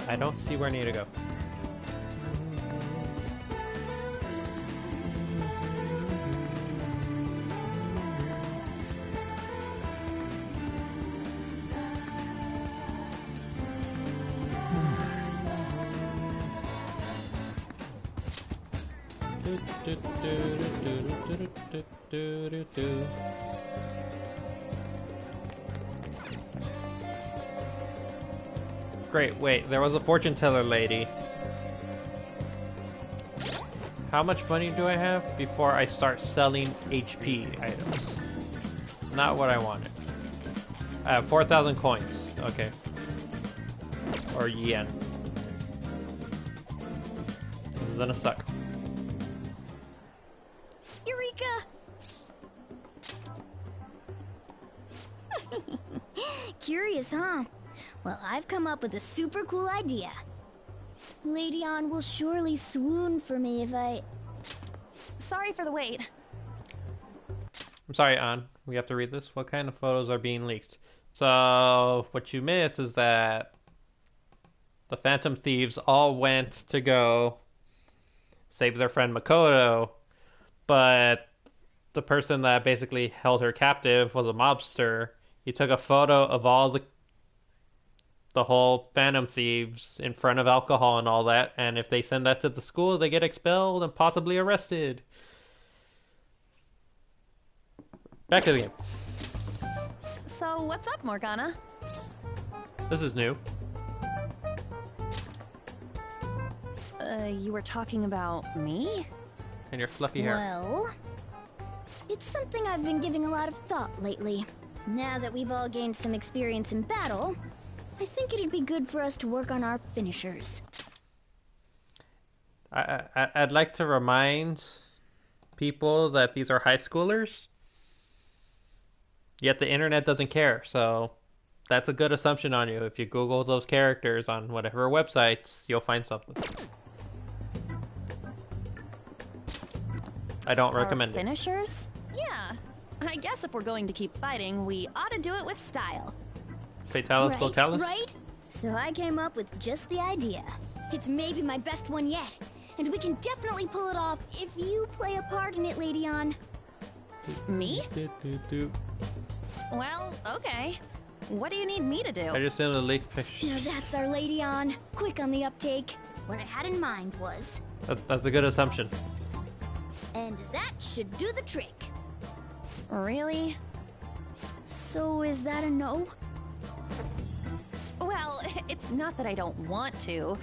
I don't see where I need to go. Great, wait, there was a fortune teller lady. How much money do I have before I start selling HP items? Not what I wanted. I have 4,000 coins. Okay. Or yen. This is gonna suck. Eureka! Curious, huh? Well, I've come up with a super cool idea. Lady Ann will surely swoon for me if I... Sorry for the wait. I'm sorry, Ann. We have to read this. What kind of photos are being leaked? So, what you miss is that the Phantom Thieves all went to go save their friend Makoto, but the person that basically held her captive was a mobster. He took a photo of all the whole Phantom Thieves in front of alcohol and all that, and if they send that to the school, they get expelled and possibly arrested. Back to the game. So, what's up, Morgana? This is new. You were talking about me? And your fluffy hair. Well, it's something I've been giving a lot of thought lately. Now that we've all gained some experience in battle, I think it'd be good for us to work on our finishers. I'd like to remind people that these are high schoolers, yet the internet doesn't care, so that's a good assumption on you. If you Google those characters on whatever websites, you'll find something. I don't recommend it. Finishers? Yeah. I guess if we're going to keep fighting, we ought to do it with style. Fatalis Brutalis? Right? So I came up with just the idea. It's maybe my best one yet, and we can definitely pull it off if you play a part in it, Lady Ann. Me? Well, okay. What do you need me to do? I just sent a leaked picture. Now that's our Lady Ann. Quick on the uptake. What I had in mind was... That's a good assumption. And that should do the trick. Really? So is that a no? Well, it's not that I don't want to.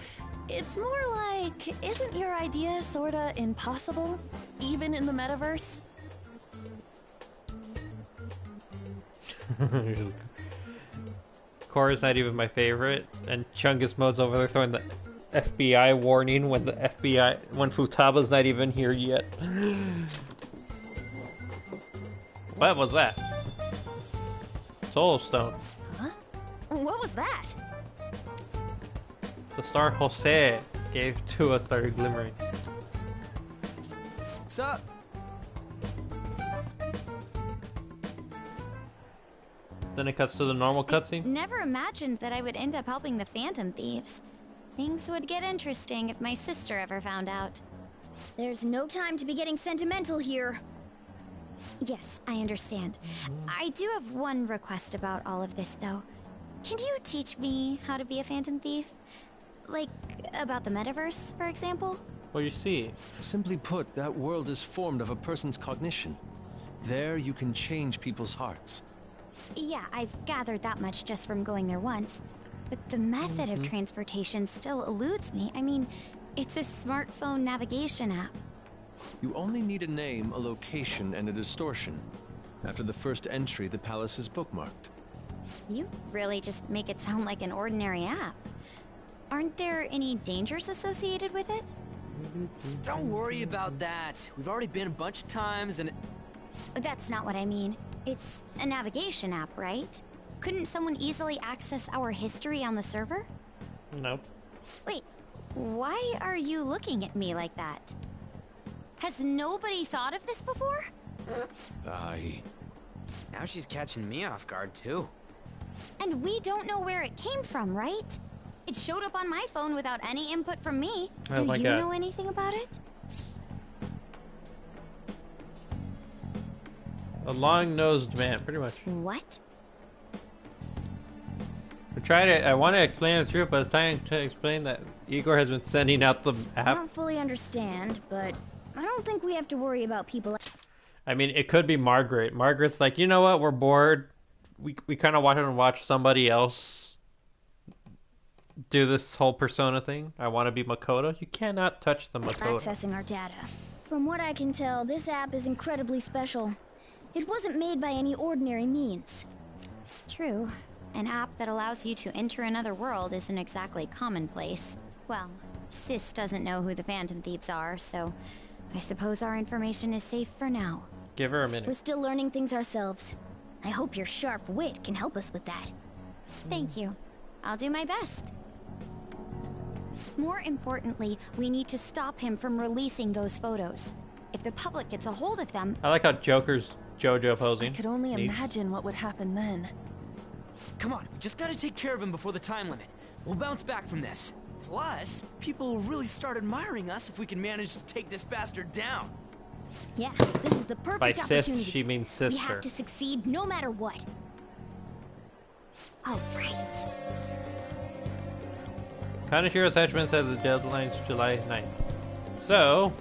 It's more like, isn't your idea sorta impossible? Even in the metaverse? Korra's not even my favorite, and Chungus Mode's over there throwing the FBI warning when when Futaba's not even here yet. What was that? Soul Stone. Huh? What was that? The star Jose gave to us started glimmering. Sup? Then it cuts to the normal cutscene. Never imagined that I would end up helping the Phantom Thieves. Things would get interesting if my sister ever found out. There's no time to be getting sentimental here. Yes, I understand. I do have one request about all of this, though. Can you teach me how to be a Phantom Thief? Like, about the metaverse, for example? Well, you see. Simply put, that world is formed of a person's cognition. There you can change people's hearts. Yeah, I've gathered that much just from going there once. But the method of transportation still eludes me. I mean, it's a smartphone navigation app. You only need a name, a location, and a distortion. After the first entry, the palace is bookmarked. You really just make it sound like an ordinary app. Aren't there any dangers associated with it? Don't worry about that. We've already been a bunch of times and... That's not what I mean. It's a navigation app, right? Couldn't someone easily access our history on the server? Nope. Wait, why are you looking at me like that? Has nobody thought of this before? Now she's catching me off guard, too. And we don't know where it came from, right? It showed up on my phone without any input from me. Oh Do my you God. know anything about it? A long-nosed man, pretty much. What? I want to explain the truth, but it's time to explain that Igor has been sending out the I app. don't fully understand, but I don't think we have to worry about people. I mean, it could be Margaret. Margaret's like, you know what? We're bored. We kind of want to watch somebody else do this whole persona thing. I want to be Makoto. You cannot touch the Makoto. Accessing our data. From what I can tell, this app is incredibly special. It wasn't made by any ordinary means. True. An app that allows you to enter another world isn't exactly commonplace. Well, Sis doesn't know who the Phantom Thieves are, so I suppose our information is safe for now. Give her a minute. We're still learning things ourselves. I hope your sharp wit can help us with that. Thank you. I'll do my best. More importantly, we need to stop him from releasing those photos. If the public gets a hold of them... I like how Joker's JoJo posing. I could only Neat. imagine what would happen then. Come on, we just gotta take care of him before the time limit. We'll bounce back from this. Plus, people will really start admiring us if we can manage to take this bastard down. Yeah, this is the perfect By sis, opportunity. she means We sister. have to succeed no matter what. All right. Kaneshiro's henchman said the deadline's July 9th. So,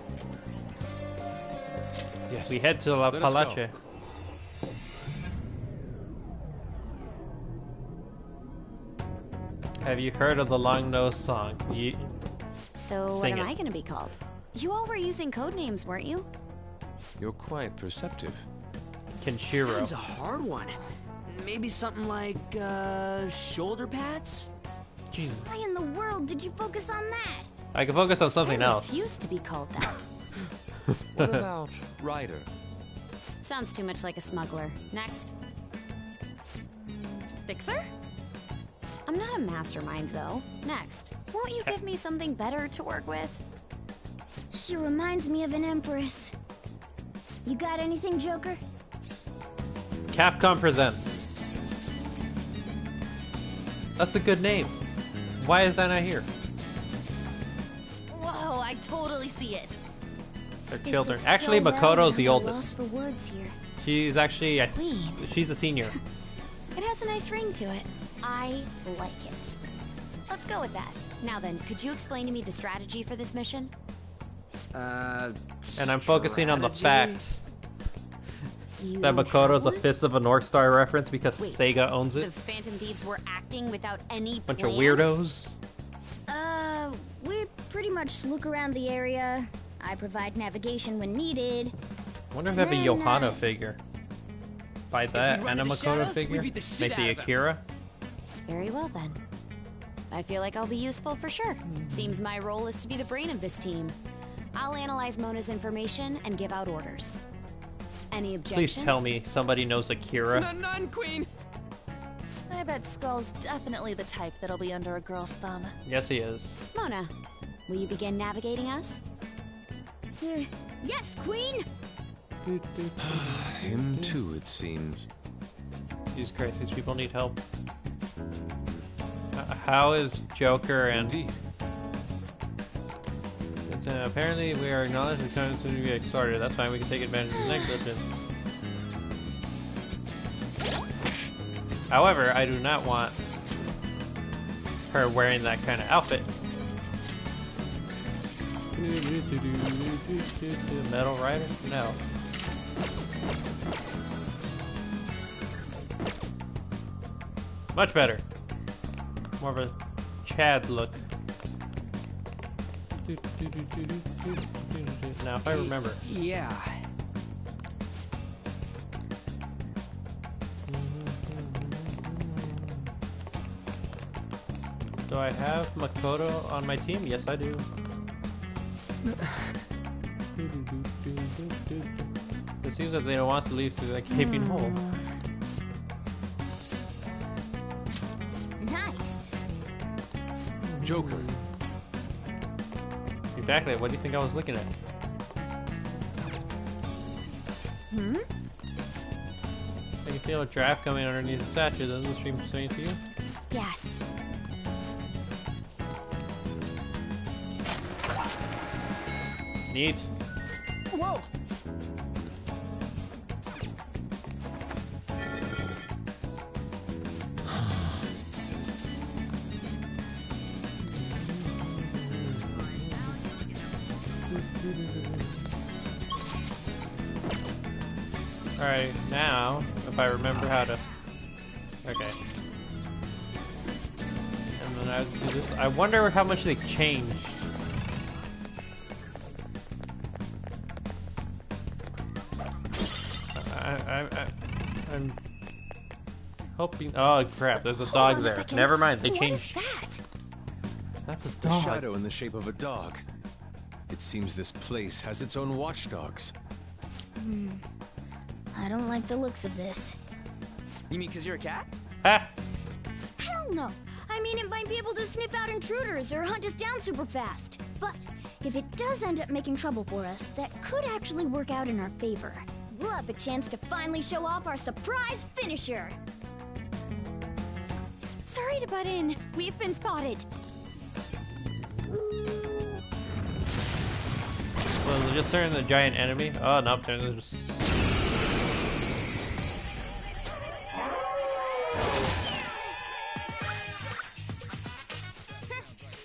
Yes. we head to La Let us go. Palace. Have you heard of the Long Nose song? So what Sing am it. I gonna be called? You all were using code names, weren't you? You're quite perceptive. This Kaneshiro. time's a hard one. Maybe something like, shoulder pads? Jesus. Why in the world did you focus on that? I can focus on something I else. refuse to be called that. What about Ryder? Sounds too much like a smuggler. Next. Fixer? I'm not a mastermind, though. Next. Won't you give me something better to work with? She reminds me of an empress. You got anything, Joker? Capcom presents. That's a good name. Why is that not here? Whoa, I totally see it. They're If children. it's Actually, so well, Makoto's the I'm at a oldest. loss for words here. She's actually, Queen. she's a senior. It has a nice ring to it. I like it. Let's go with that. Now then, could you explain to me the strategy for this mission? And I'm focusing on the fact You that don't Makoto's a have one? Fist of a North Star reference because Wait, Sega owns The it. Phantom Thieves were acting without any Bunch plans? of weirdos. We're pretty much look around the area. I provide navigation when needed. I wonder if that'd be Then, Johanna figure. By that, run and a into Makoto shadows, we figure? beat the shit Make the out of 'em. Akira? Very well then. I feel like I'll be useful for sure. Seems my role is to be the brain of this team. I'll analyze Mona's information and give out orders. Any objections? Please tell me somebody knows Akira. None, Queen! I bet Skull's definitely the type that'll be under a girl's thumb. Yes, he is. Mona, will you begin navigating us? Yes, Queen! Him too, it seems. Jesus Christ, these people need help. How is Joker and... Indeed. Apparently we are acknowledged the time to get started. That's fine, we can take advantage of the negligence. However, I do not want her wearing that kind of outfit. Metal Rider? No. Much better. More of a Chad look. Now, if I remember. Yeah. Do I have Makoto on my team? Yes, I do. It seems that they don't want us to leave to the gaping hole. Nice. Joker. Exactly, what do you think I was looking at? Hmm? I can feel a draft coming underneath the statue. Doesn't the stream swing to you? Yes. Neat. Whoa! Alright, now, if I remember how to... Okay. And then I do this. I wonder how much they changed. I'm hoping... Oh crap, there's a dog there. Never mind, they changed... That's a A dog. shadow in the shape of a dog. It seems this place has its own watchdogs. I don't like the looks of this. You mean because you're a cat? Ah! Hell no! I mean, it might be able to sniff out intruders or hunt us down super fast. But if it does end up making trouble for us, that could actually work out in our favor. We'll have a chance to finally show off our surprise finisher! Sorry to butt in. We've been spotted. Well, just turn the giant enemy. Oh, no, turn the...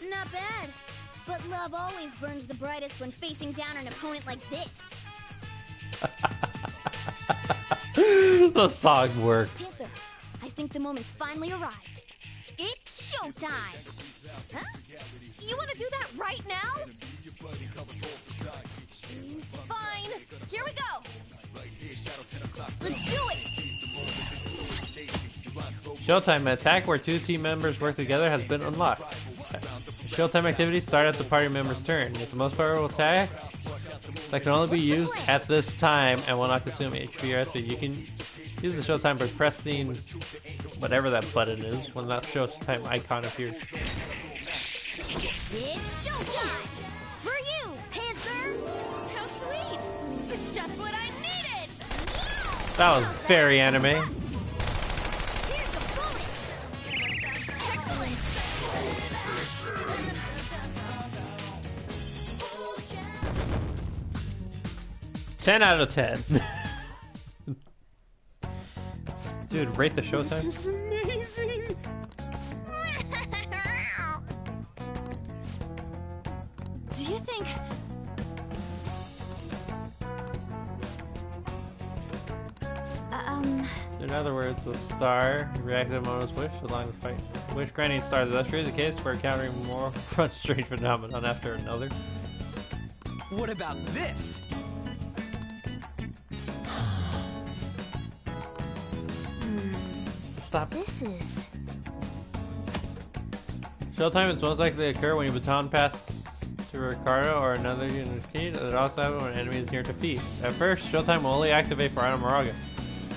Not bad. But love always burns the brightest when facing down an opponent like this. The song worked. Panther, I think the moment's finally arrived. It's showtime! Huh? You want to do that right now? Fine. Here we go. Let's do it. Showtime, attack where two team members work together has been unlocked. Showtime activities start at the party member's turn. It's the most powerful attack that can only be used at this time and will not consume HP or SP. You can use the Showtime by pressing whatever that button is when that Showtime icon appears. It's showtime! For you, Panther! How sweet! It's just what I needed! That was very anime. Here's a bullet! Excellent! 10 out of 10. Dude, rate the Showtime. This is amazing! Do you think... In other words, the star reacted to Moto's wish along the fight. Wish granting stars. That's really the case for encountering more one strange phenomenon after another. What about this? Stop. This is... Showtime is most likely to occur when you baton pass to Ricardo or another unit key. It also happens when an enemy is near defeat. At first, Showtime will only activate for Ana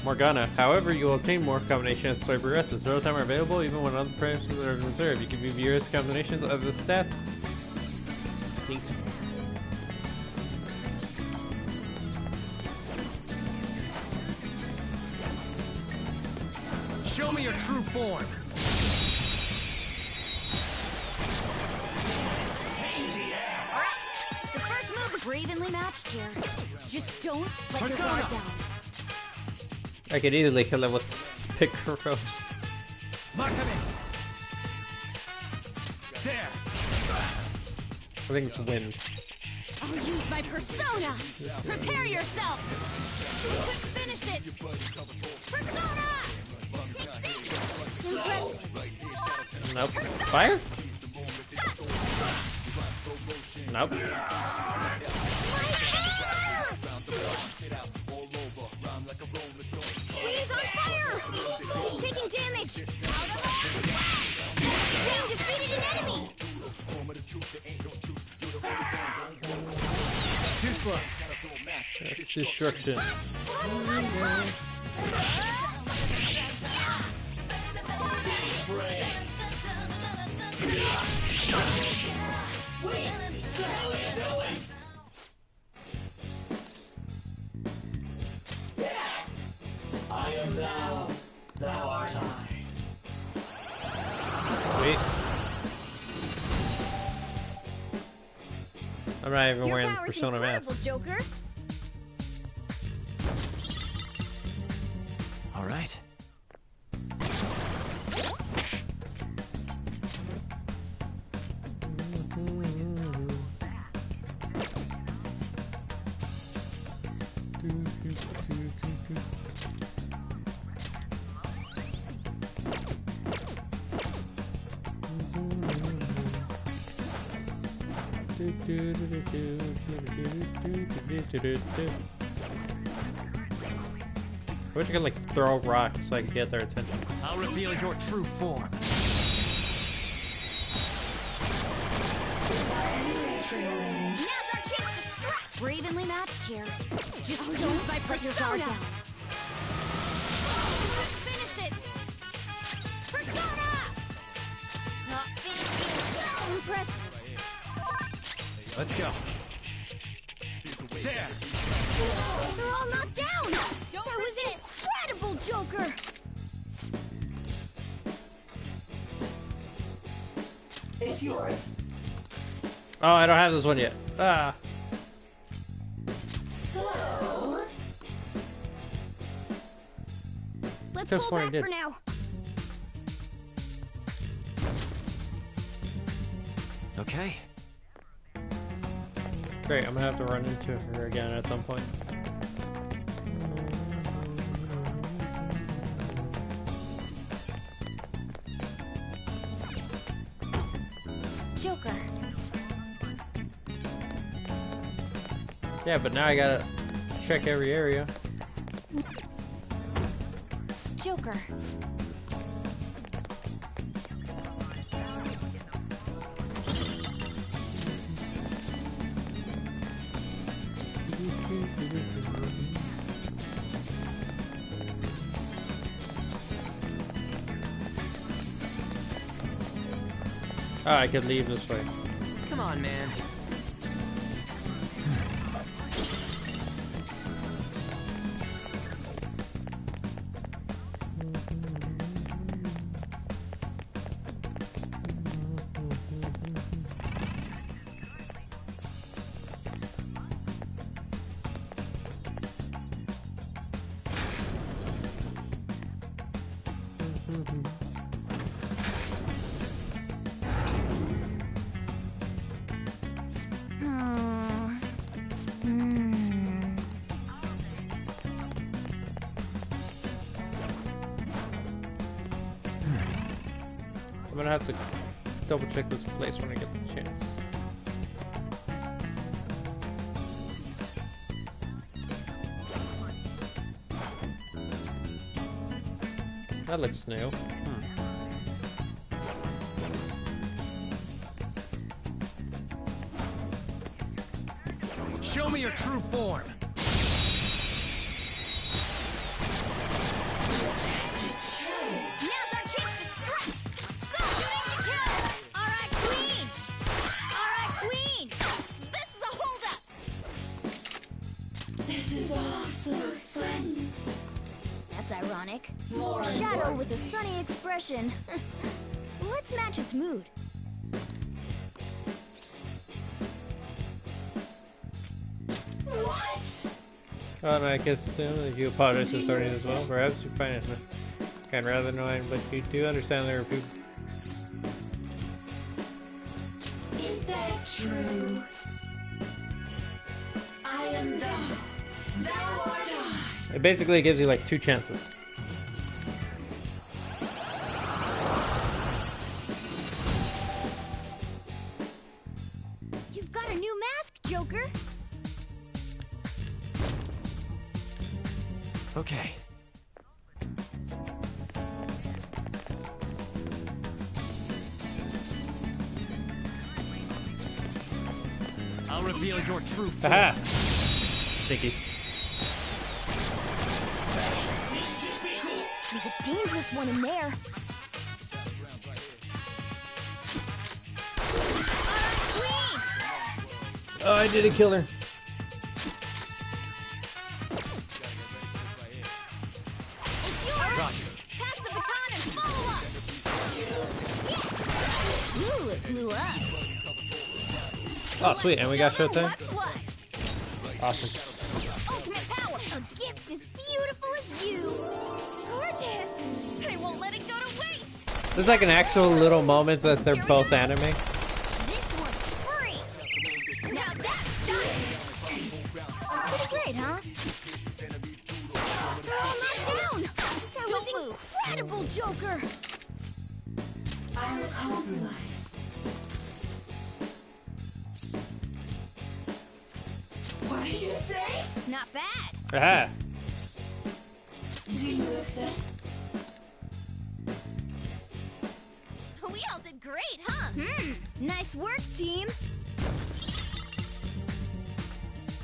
Morgana. However, you will obtain more combinations as the story progresses. Showtime are available even when other premises are reserved. You can view various combinations of the stats. Neat. Show me your true form. The first move is evenly matched here. Just don't let your guard down. I could easily kill him with Picross. Mark him in. There. I think it's wind. I'll use my persona. Prepare yourself. Finish it. Persona. Nope. Fire? Nope. Queen's on fire! She's taking damage! Out of her! Queen defeated an enemy! Too slow. That's destruction. I am thou, thou art I. Sweet. I'm not even wearing the Your persona power's mask. Joker. All right. I wish I could like throw rocks so I could get their attention. I'll reveal your true form. Now's our chance to strike! We're evenly matched here. Just don't let your guard down. Finish it! Persona! Not finished yet. Impressive. Let's go. There. They're all knocked down! That was incredible, Joker! It's yours. Oh, I don't have this one yet. Ah. So... Let's Just pull what I back did. for now. Okay. Great, I'm gonna have to run into her again at some point. Joker. Yeah, but now I gotta check every area. Joker. Oh, I could leave this way. Come on, man. I'm gonna have to double check this place when I get the chance. That looks new. Show me your true form. Now's our chance to strike! Go, shooting to kill! Alright, Queen! Alright, Queen! This is a holdup! This is all so sudden. That's ironic. More Shadow important. with a sunny expression. Let's match its mood. What? Oh, and I guess you apologize to authorities as well. Perhaps you find it kind of rather annoying, but you do understand there are people. Is that true? I am thou. Thou art I. It basically gives you like 2 chances. You've got a new mask, Joker! Okay. I'll reveal your true form. Haha! Sticky. There's a dangerous one in there. Oh, I didn't kill her. It's yours! Roger. Pass the baton and follow up! Yes! Ooh, it blew up. Oh, sweet, and we got showtime. What's what? Awesome. Ultimate power! A gift as beautiful as you! Gorgeous! I won't let it go to waste! There's like an actual little moment that they're both anime. This one's free! Now that's stylish! Pretty great, huh? They're all knocked down! That was incredible, Joker! I'll compromise. What did you say? Not bad! Aha! Do you accept? We all did great, huh? Nice work, team!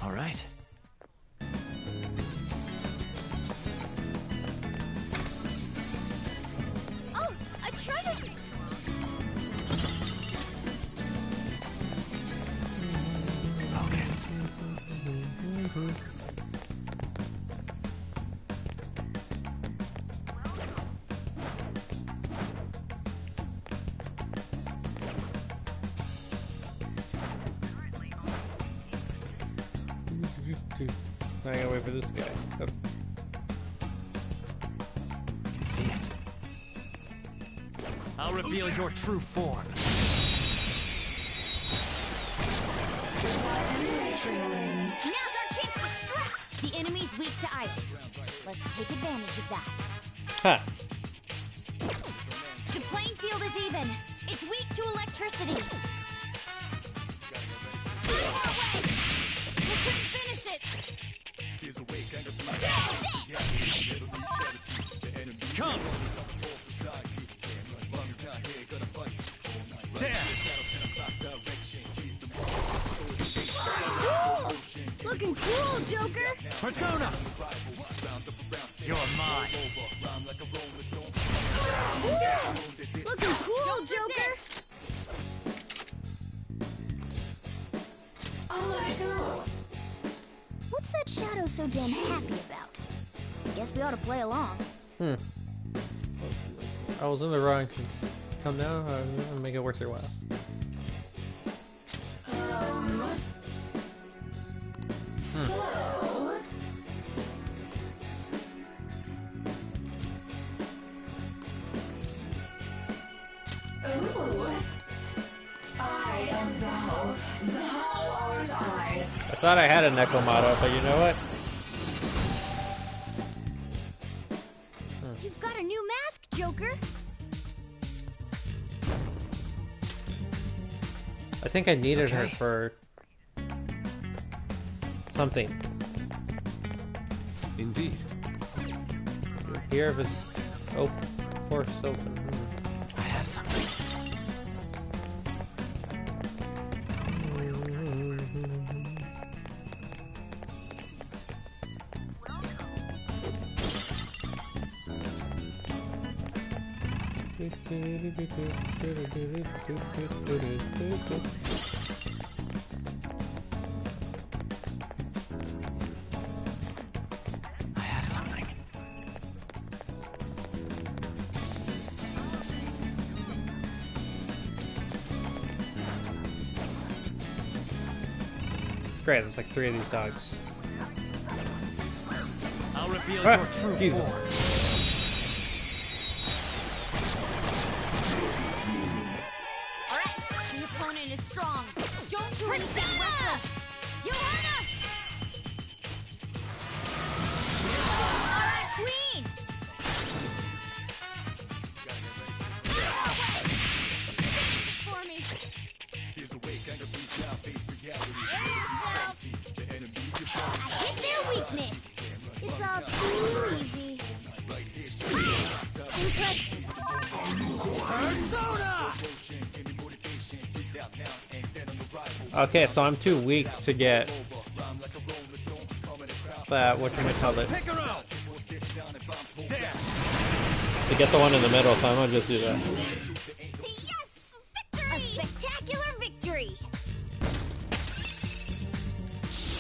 All right. Oh, a treasure! Focus. I gotta wait for this guy. Oh. I can see it. I'll reveal your true form. Now's our chance to strike! The enemy's weak to ice. Let's take advantage of that. Huh. The playing field is even. It's weak to electricity. One more way! We couldn't finish it! Come! There! Cool! Looking cool, Joker! Persona! You're mine. Looking cool, Joker! I'll let it go. What's that Shadow so damn happy about? Guess we ought to play along. I was in the wrong. Come now, I'll make it worth your while. So... Ooh. I am thou. Thou art I. I thought I had a Necromoto, but you know what? You've got a new mask, Joker! I think I needed her for something. Indeed. Here of his force open. I have something. I have something. Great, there's like 3 of these dogs. I'll reveal your true Jesus. form. Alright, the opponent is strong. Don't do anything reckless. You heard us! Alright, Queen! Finish it for me. I hit their weakness. It's all too easy. Impressive. Persona! Okay, so I'm too weak to get that, whatchamacallit, to get the one in the middle, so I'm gonna just do that. A spectacular victory!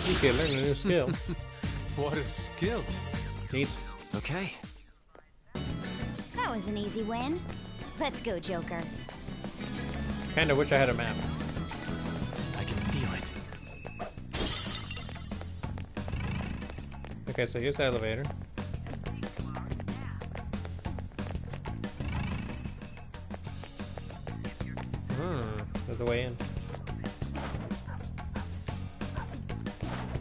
You can learn a new skill. What a skill. Neat. Okay. That was an easy win. Let's go, Joker. Kinda wish I had a map. I can feel it. Okay, so here's the elevator. There's a way in.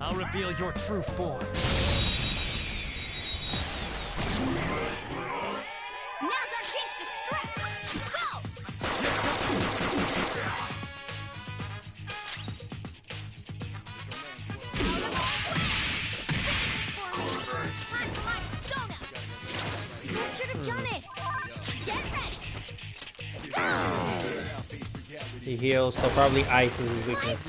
I'll reveal your true form. Now's our chance to strike! Go! I should have done it! Get ready! He heals, so probably ice is his weakness.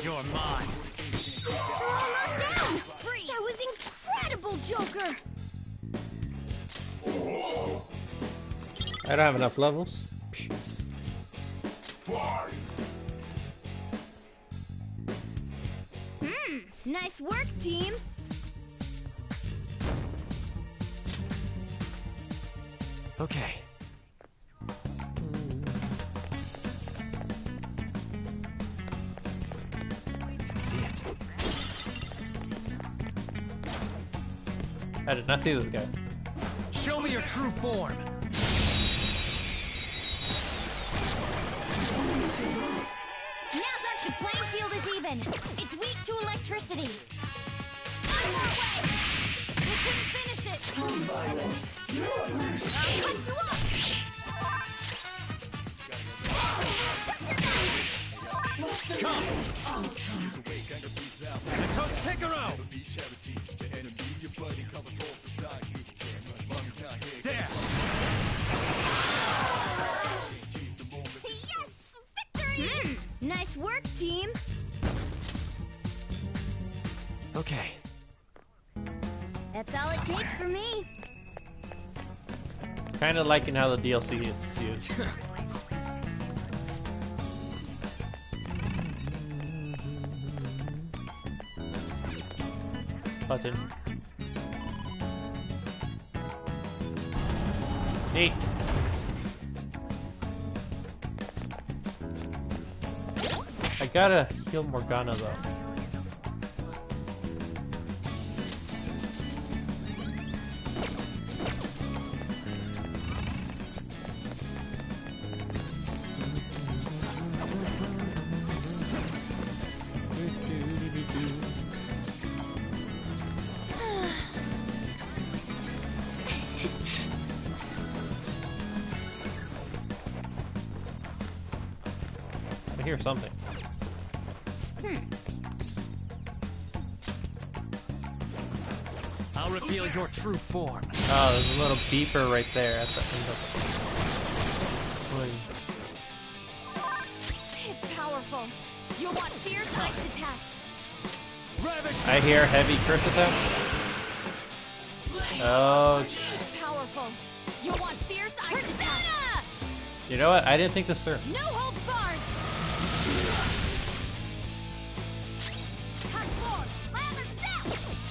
You're mine. We're all knocked down! That was incredible, Joker! I don't have enough levels. Nice work, team! Okay. I can see it. I did not see this guy. Show me your true form. Now the playing field is even. It's weak to electricity. One more way. We couldn't finish it. I'll cut you off. Come! Picaro! There! Yes! Victory! Nice work, team. Okay. That's all it takes for me. Kinda liking how the DLC is used. Button. Neat. I gotta heal Morgana though. hear something. I'll reveal your true form. Oh, there's a little beeper right there. That's It's powerful. You'll want fierce ice attacks. I hear heavy curse attack. Oh, It's powerful. You'll want fierce ice attacks. you know what? I didn't think this through. No holds barred.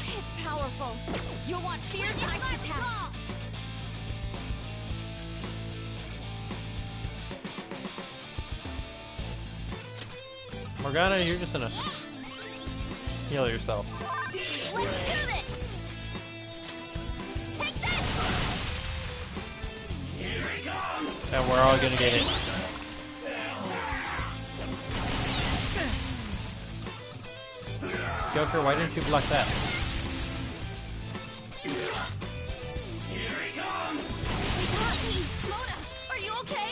It's powerful. You'll want fierce ice attacks. Morgana, you're just gonna heal yourself. Let's do this. Take this. Here he comes. And we're all gonna get hit. Joker, why didn't you block that? Here he comes. Mona, are you okay?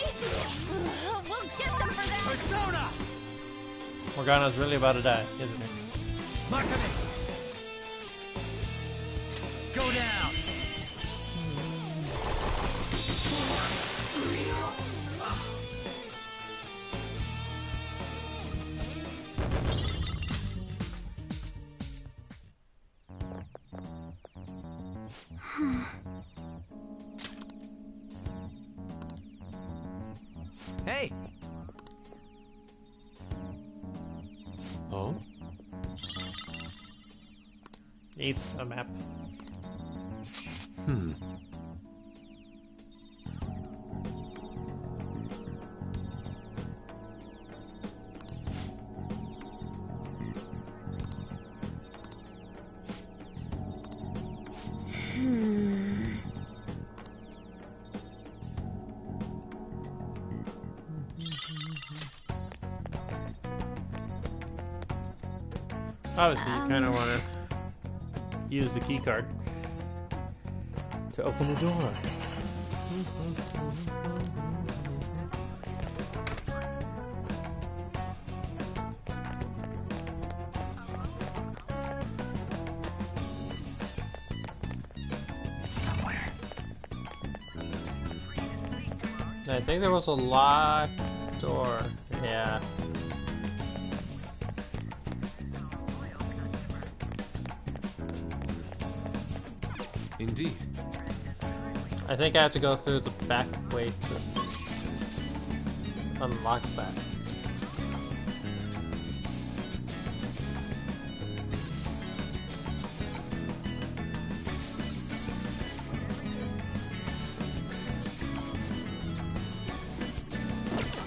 We'll get them for them. Persona! Morgana's really about to die, isn't she? Makame! Go down! Hey! Oh? It's a map. Hmm. Obviously, you kind of want to use the key card to open the door. It's somewhere. I think there was a locked door. Yeah. Indeed. I think I have to go through the back way to unlock that.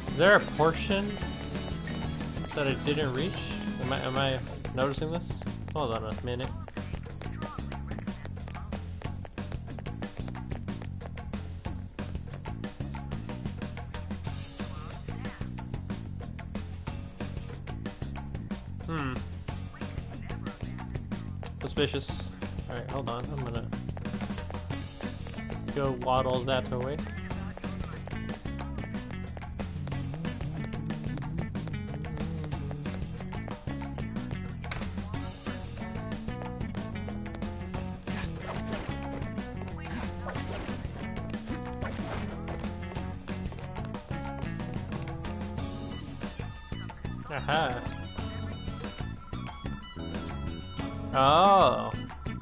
Is there a portion that I didn't reach? Am I noticing this? Hold on a minute. Suspicious. Alright, hold on. I'm gonna go waddle that away. Aha. Oh,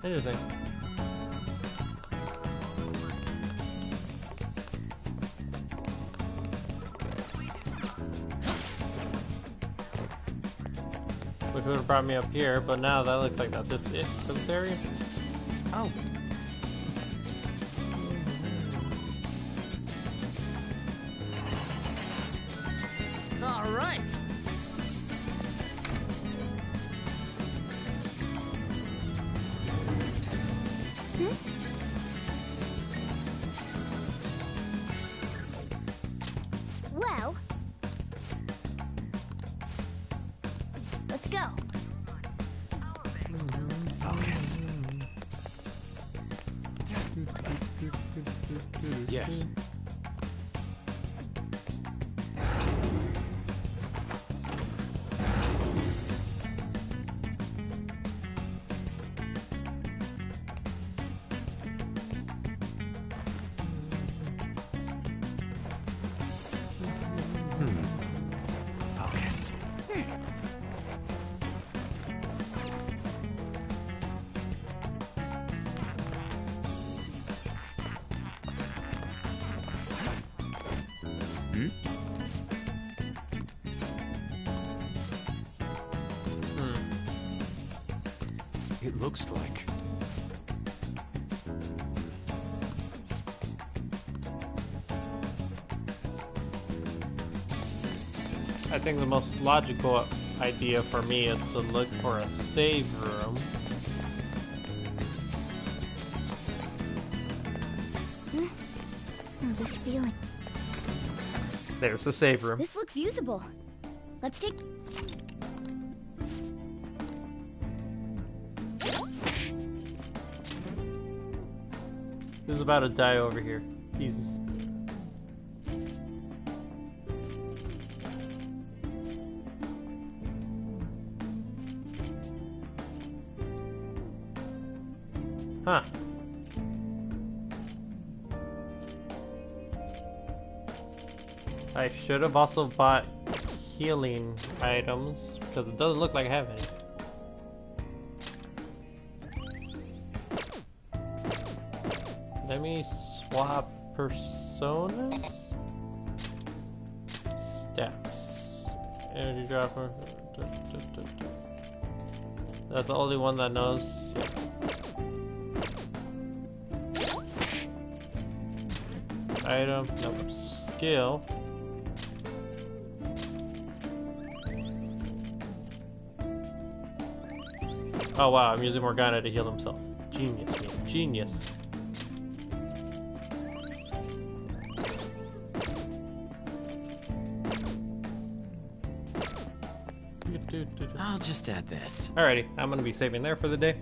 interesting. Which would have brought me up here, but now that looks like that's just it for this area. Oh. All right. Well, let's go. Focus. Yes. It looks like. I think the most logical idea for me is to look for a save room. How's this feeling? There's the save room. This looks usable. Let's take... Who's about to die over here? Jesus. Huh. I should have also bought healing items because it doesn't look like I have any. Let me swap personas. Stats. Energy drop. That's the only one that knows. Yeah. Item. Nope. Skill. Oh wow, I'm using Morgana to heal himself. Genius, man. Genius. I'll just add this. Alrighty, I'm gonna be saving there for the day.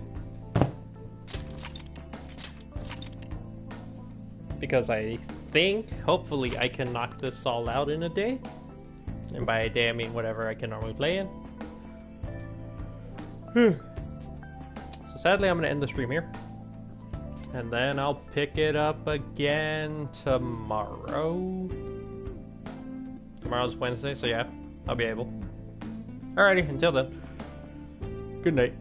Because I think, hopefully, I can knock this all out in a day. And by a day, I mean whatever I can normally play in. So sadly, I'm gonna end the stream here. And then I'll pick it up again tomorrow. Tomorrow's Wednesday, so yeah, I'll be able. Alrighty, until then. Good night.